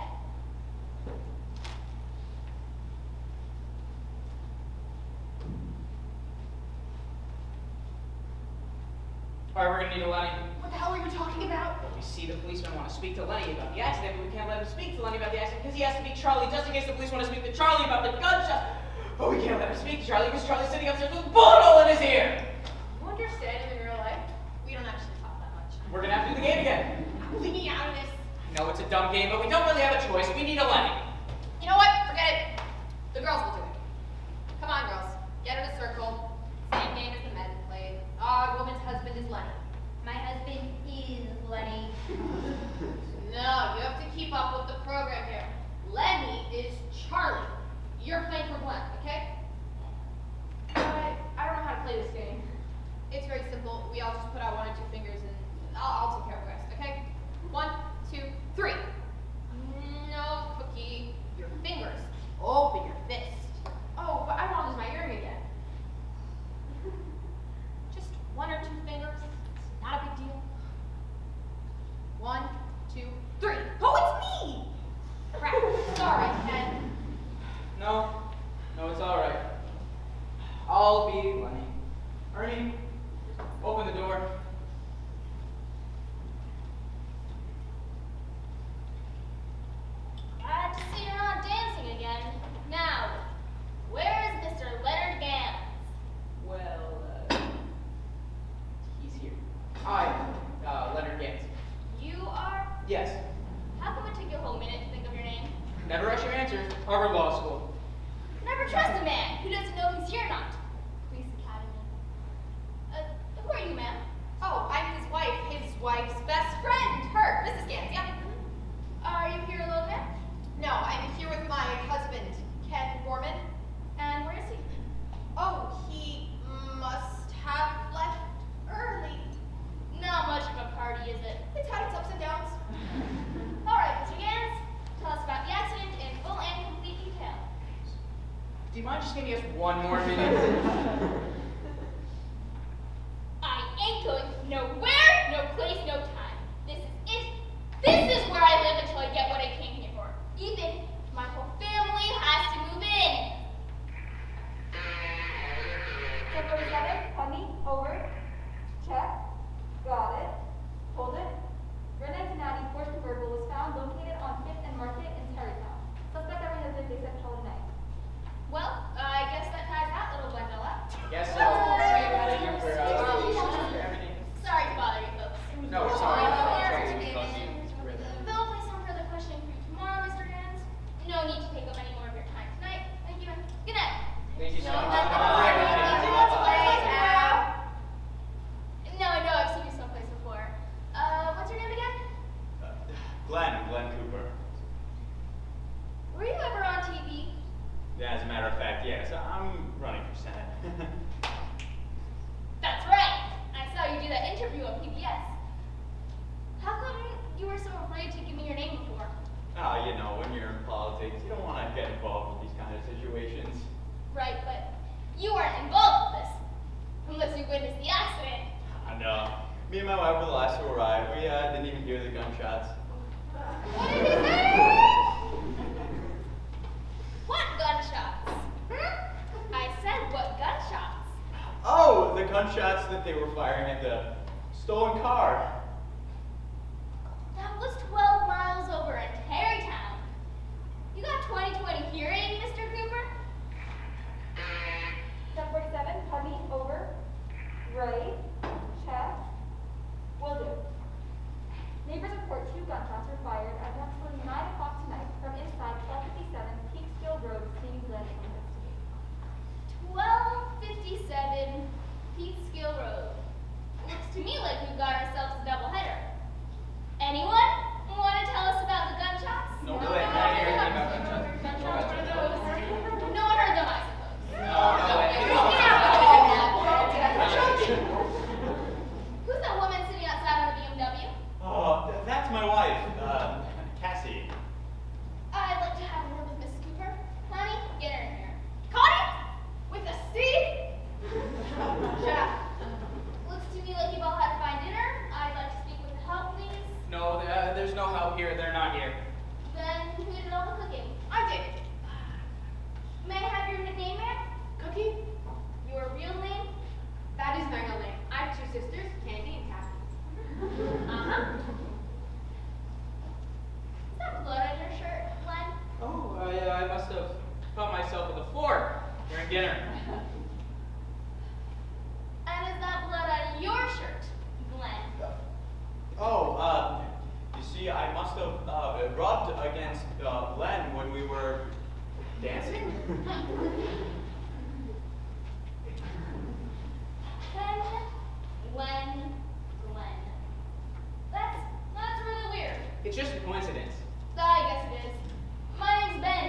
All right, we're going to need a Lenny. What the hell are you talking about? You see, the policemen want to speak to Lenny about the accident, but we can't let him speak to Lenny about the accident because he has to meet Charlie just in case the police want to speak to Charlie about the gunshot. But we can't let him speak to Charlie because Charlie's sitting upstairs with a bullet hole in his ear. You understand him in real life? We don't actually talk that much. We're going to have to do the game again. Leave me out of this. I know it's a dumb game, but we don't really have a choice. We need a Lenny. You know what? Forget it. The girls will do it. Come on, girls. Get in a circle. Same game as the men played. Our woman's husband is Lenny. My husband is Lenny. No, you have to keep up with the program here. Lenny is Charlie. You're playing for blank, okay? I don't know how to play this game. It's very simple. We all just put out 1 or 2 fingers and I'll take care of the rest, okay? 1, 2, 3. No, Cookie. Your fingers. Open your fist. Oh, but I don't want to lose my earring again. Just 1 or 2 fingers. It's not a big deal. 1, 2, 3. Oh, it's me! Crap. Sorry, Ken. No, it's all right. I'll be Lenny. Ernie, open the door. Glad to see you're not dancing again. Now, where is Mr. Leonard Gans? Well, he's here. Leonard Gans. You are? Yes. How come it took you a whole minute to think of your name? Never rush your answers. Harvard Law School. Never trust a man who doesn't know he's here or not. Police Academy. Who are you, ma'am? Oh, I'm his wife's best friend, her, Mrs. Gans, yeah. Are you here alone, ma'am? No, I'm here with my husband, Ken Gorman. And where is he? Oh, he must have left early. Not much of a party, is it? It's had its ups and downs. All right, Mr. Gans, tell us about the accident in full and complete detail. Do you mind just giving us 1 more minute? I ain't going nowhere, no place, no time. This is it. This is where I live until I get what I came here for. Even if my whole family has to move in. 1047, honey, over. Check. Got it. Hold it. Red 1990 Porsche convertible was found located on 5th and Market in Tarrytown. Suspect already has been faced at Charlie Knight. Well, I guess that ties that little bundle up. yes, I'm running for Senate. That's right. I saw you do that interview on PBS. How come you were so afraid to give me your name before? You know, when you're in politics, you don't want to get involved with these kind of situations. Right, but you weren't involved with this. Unless you witnessed the accident. I know. Me and my wife were the last to arrive. We didn't even hear the gunshots. What did he say? What gunshots? I said what gunshots? Oh, the gunshots that they were firing at the stolen car. That was 12 miles over in Terrytown. You got 20/20 hearing, Mr. Cooper? 747, pardon me, over. Right. Check. Will do. Neighbors report 2 gunshots were fired at approximately 9 o'clock tonight from inside 1257 Peekskill Road, Stevens Glen, investigate. 1257 Peekskill Road. Looks to me like we've got ourselves a doubleheader. Anyone want to tell us about the gunshots? No, really, I can't hear anything about gunshots. Gunshots were those. No one heard them, I suppose. Who's that woman sitting outside on a BMW? Oh, that's my wife, Cassie. I'd like to have a word with Miss Cooper. Honey, get her in here. Connie? With a C? Shut up. Looks to me like you've all had to find dinner. I'd like to speak with the help, please. No, there's no help here. They're not here. Then who did all the cooking? I did. May I have your name, ma'am? Cookie? Your real name? That is my real name. I have 2 sisters, Candy and Kathy. Uh-huh. Is that blood on your shirt, Glenn? Oh, I must have cut myself with a fork during dinner. And is that blood on your shirt, Glenn? Oh, you see, I must have rubbed against Len when we were dancing. Glenn. That's really weird. It's just a coincidence. I guess it is. My name's Ben.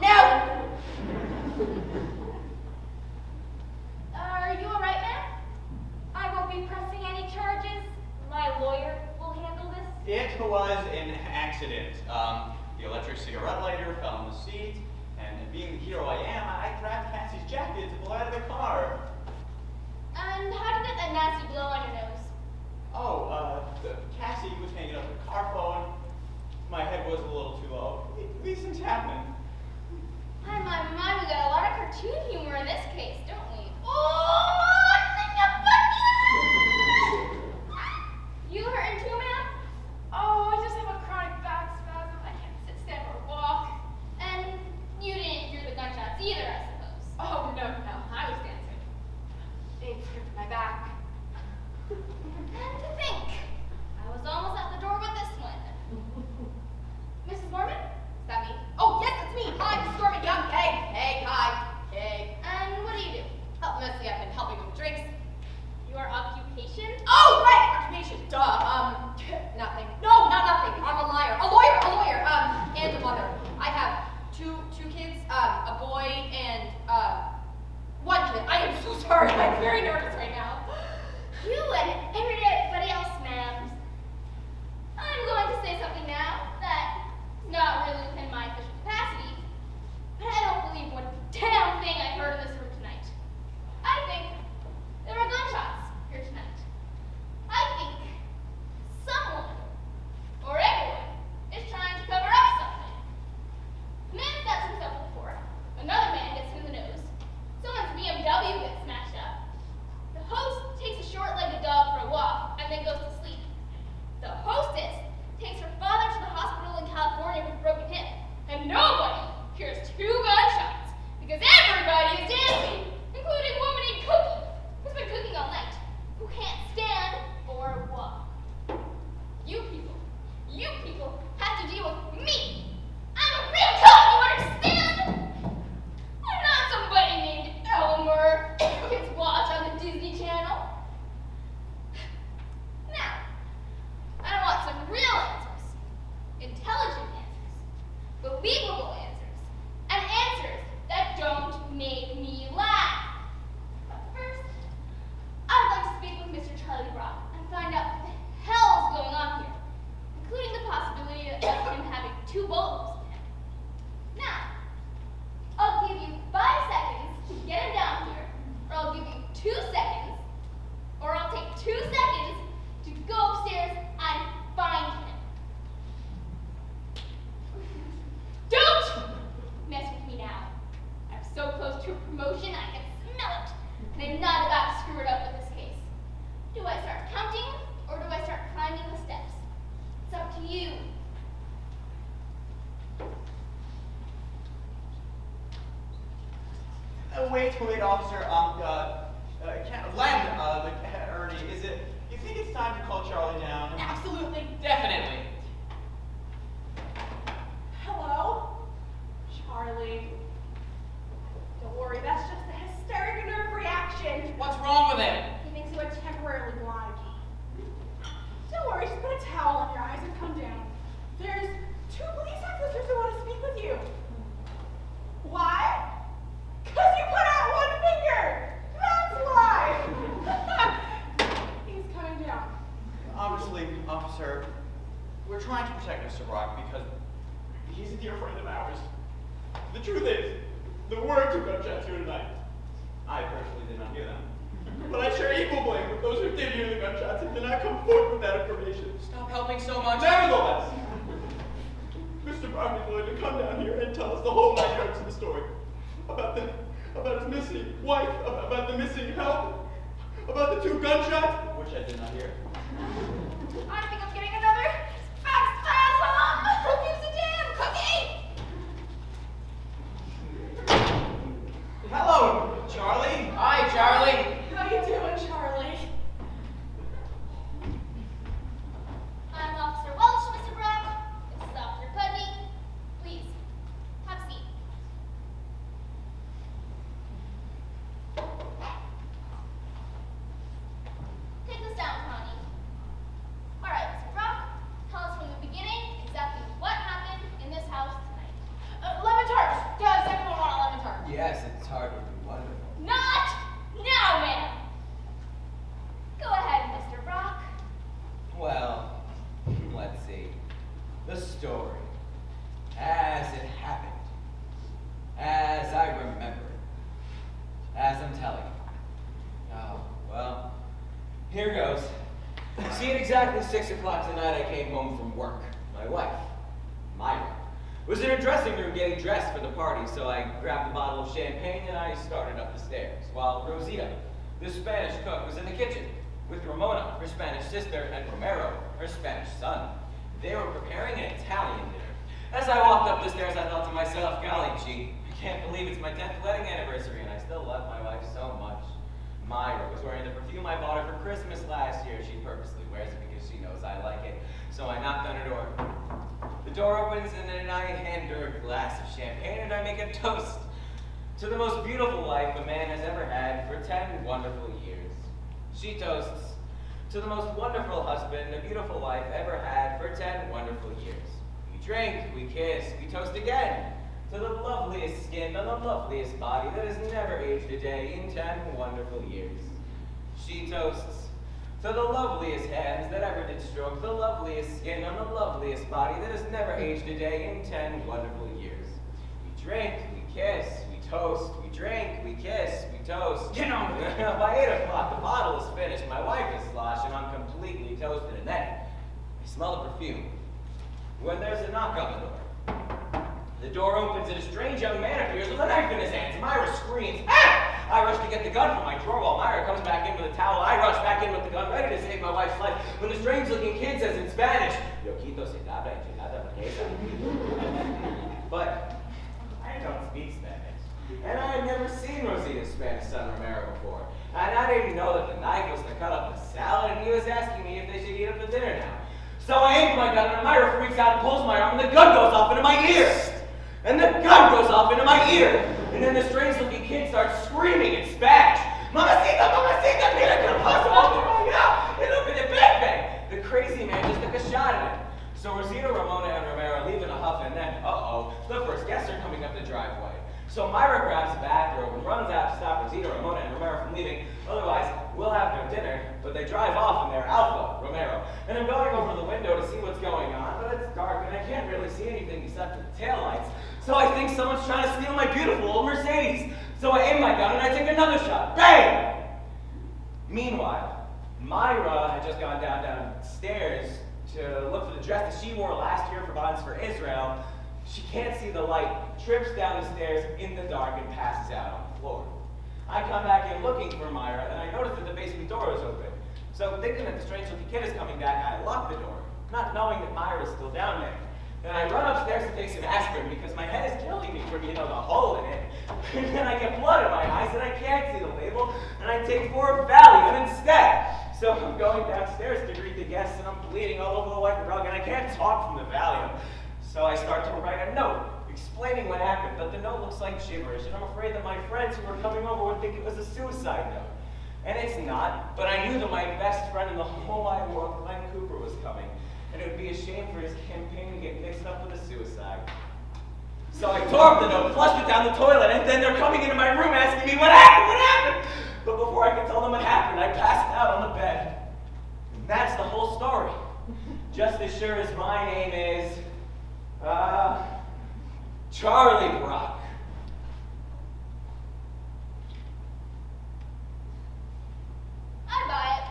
No! Are you alright, ma'am? I won't be pressing any charges. My lawyer will handle this. It was an accident. The electric cigarette lighter fell in the seat, and being the hero I am, I grabbed Cassie's jacket to blow out of the car. And how did you get that nasty blow on your nose? Oh, Cassie was hanging up the car phone. My head was a little too low. These things happen. My, we got a lot of cartoon humor in this case, don't we? You hurting too, ma'am? Oh, I just have a chronic back spasm. I can't sit, stand, or walk. And you didn't hear the gunshots either, I suppose. Oh, no, I was dancing. They stripped my back. And to think, I was almost at the door with this one. Mrs. Mormon? Is that me? Oh, yes, it's me. Hi, Miss Gorman Young. Hey, hi. Hey. And what do you do? Oh, mostly I've been helping with drinks. Your occupation? Oh, right, occupation. Duh. Nothing. No, not nothing. I'm a liar. A lawyer. And a mother. I have two kids, a boy and, 1 kid. I am so sorry. I'm very nervous right now. You and everybody else, ma'am. I'm going to say something now that's not really within my official capacity, but I don't believe one damn thing I've heard in this room tonight. I think there are gunshots here tonight. I think someone, or everyone, is trying to cover up something. A man stabs himself with a fork, another man gets hit in the nose, someone's BMW gets smashed up, the host takes a short-legged dog for a walk and then goes to sleep. The hostess takes her father to the hospital in California with a broken hip, and nobody hears 2 gunshots because everybody is dancing, including woman named Cookie, who's been cooking all night, who can't stand or walk. You people have to deal with me. I'm a real cop, you understand? I'm not somebody named Elmer who gets watched on the Disney Channel. Now, I want some real answers, intelligent answers, believable answers, and answers that don't make wait, officer. Len, Ernie, you think it's time to call Charlie down? Absolutely. Definitely. Hello? Charlie. Don't worry, that's just a hysteric nerve reaction. What's wrong with him? He thinks you are temporarily blind. Don't worry, just put a towel on your eyes and come down. There's 2 police officers who want to speak with you. Why? Because you put out 1 finger! That's why! He's coming down. Obviously, officer, we're trying to protect Mr. Brock because he's a dear friend of ours. The truth is, there were 2 gunshots here tonight. I personally did not hear them. But I share equal blame with those who did hear the gunshots and did not come forward with that information. Stop helping so much. Nevertheless, Mr. Brock is willing to come down here and tell us the whole 9 yards of the story. About his missing wife, about the missing help, about the 2 gunshots, which I did not hear. I think I'm getting another spasm. Cookie's a damn cookie. Hello, Charlie. Hi, Charlie. How you doing, Charlie? I'm Officer Welch, Mr. Brock. This is Officer Putney. Please, have a seat. Take this down, Connie. All right, Mr. Brock, tell us from the beginning exactly what happened in this house tonight. Lemon tarts. Does everyone want a lemon tart? Yes, it's hard to be wonderful. Not now, ma'am. Go ahead, Mr. Brock. Well, let's see. The story. As it happened. As I remember it. As I'm telling you. Oh, well, here goes. See, at exactly 6 o'clock tonight, I came home from work. My wife, Myra, was in her dressing room getting dressed for the party, so I grabbed a bottle of champagne and I started up the stairs, while Rosita, the Spanish cook, was in the kitchen with Ramona, her Spanish sister, and Romero, her Spanish son. They were preparing an Italian dinner. As I walked up the stairs, I thought to myself, golly gee, I can't believe it's my 10th wedding anniversary and I still love my wife so much. Myra was wearing the perfume I bought her for Christmas last year. She purposely wears it because she knows I like it. So I knocked on her door. The door opens and then I hand her a glass of champagne and I make a toast to the most beautiful wife a man has ever had for 10 wonderful years. She toasts to the most wonderful husband a beautiful wife ever had for 10 wonderful years. We drink, we kiss, we toast again to the loveliest skin and the loveliest body that has never aged a day in 10 wonderful years. She toasts to the loveliest hands that ever did stroke the loveliest skin on the loveliest body that has never aged a day in 10 wonderful years. We drink, we kiss, we toast, we drink, we kiss, we toast. You know, by 8 o'clock the bottle is finished, my wife is sloshed, and I'm completely toasted, and then I smell the perfume. When there's a knock on the door. The door opens and a strange young man appears with a knife in his hands. Myra screams, "Ah!" I rush to get the gun from my drawer while Myra comes back in with a towel. I rush back in with the gun, ready to save my wife's life, when the strange-looking kid says in Spanish, "Yo quito se habla enchilada marquesa." But I don't speak Spanish, and I had never seen Rosita's Spanish son Romero before, and I didn't know that the knife was to cut up the salad, and he was asking me if they should eat up the dinner now. So I aim my gun, and Myra freaks out and pulls my arm, and the gun goes off into my ear. And the gun goes off into my ear. And then the strange-looking kid starts screaming in Spanish. "Mamacita, mamacita, mira que no pasa, and look at the bang bang." The crazy man just took a shot at him. So Rosita, Ramona, and Romero leave in a huff, and then, the first guests are coming up the driveway. So Myra grabs a bathrobe and runs out to stop Rosita, Ramona, and Romero from leaving. Otherwise, we'll have no dinner. But they drive off in their Alpha, Romero. And I'm going over the window to see what's going on, but it's dark and I can't really see anything except for the taillights. So I think someone's trying to steal my beautiful old Mercedes. So I aim my gun and I take another shot. Bang! Meanwhile, Myra had just gone downstairs to look for the dress that she wore last year for Bonds for Israel. She can't see the light, trips down the stairs in the dark, and passes out on the floor. I come back in looking for Myra, and I notice that the basement door is open. So thinking that the strange-looking kid is coming back, I lock the door, not knowing that Myra is still down there. And I run upstairs to take some aspirin because my head is killing me from, the hole in it. And then I get blood in my eyes and I can't see the label, and I take 4 Valium instead. So I'm going downstairs to greet the guests, and I'm bleeding all over the white rug, and I can't talk from the Valium. So I start to write a note explaining what happened, but the note looks like gibberish, and I'm afraid that my friends who were coming over would think it was a suicide note. And it's not, but I knew that my best friend in the whole wide world, Glenn Cooper, was coming, and it would be a shame for his campaign to get mixed up with a suicide. So I tore up the note, flushed it down the toilet, and then they're coming into my room asking me, what happened? But before I could tell them what happened, I passed out on the bed. And that's the whole story. Just as sure as my name is, Charlie Brock. I buy it.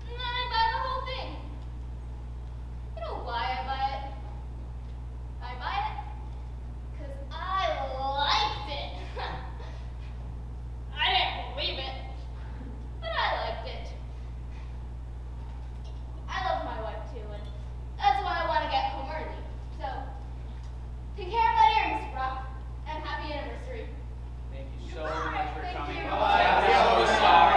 And I buy the whole thing. You know why I buy it? I buy it because I liked it. I didn't believe it, but I liked it. I love my wife too, and that's why I want to get home early. So, take care of that ear, Mr. Brock, and happy anniversary. Thank you so much for Thank coming. you. Bye. I'm so sorry.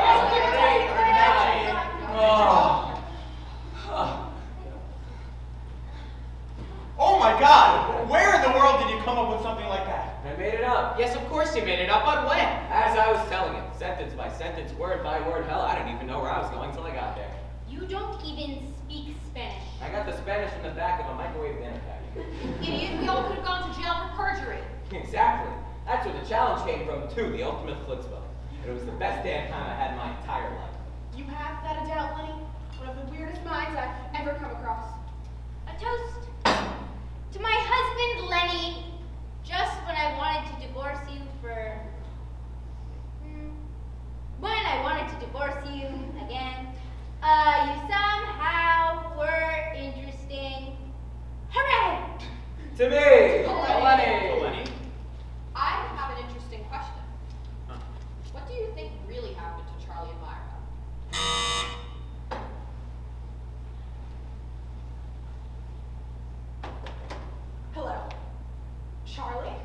Oh my God! Where in the world did you come up with something like that? I made it up. Yes, of course you made it up, but when? As I was telling it, sentence by sentence, word by word. Hell, I didn't even know where I was going till I got there. You don't even speak Spanish. I got the Spanish in the back of a microwave dinner packet. Idiot, we all could have gone to jail for perjury. Exactly. That's where the challenge came from, too, the ultimate chutzpah. It was the best damn time I had in my entire life. You have, without a doubt, Lenny, one of the weirdest minds I've ever come across. A toast to my husband, Lenny. Just when I wanted to divorce you for... When I wanted to divorce you again, you somehow were interesting. Hooray! To me! Lenny. I have an interesting question. What do you think really happened to Charlie and Myra? Hello? Charlie?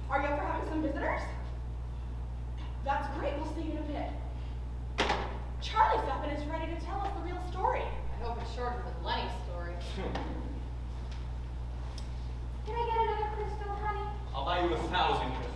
Are you up for having some visitors? That's great, we'll see you in a bit. Charlie's up and is ready to tell us the real story. I hope it's shorter than Lenny's story. Can I get another crystal, honey? I'll buy you 1,000 crystals.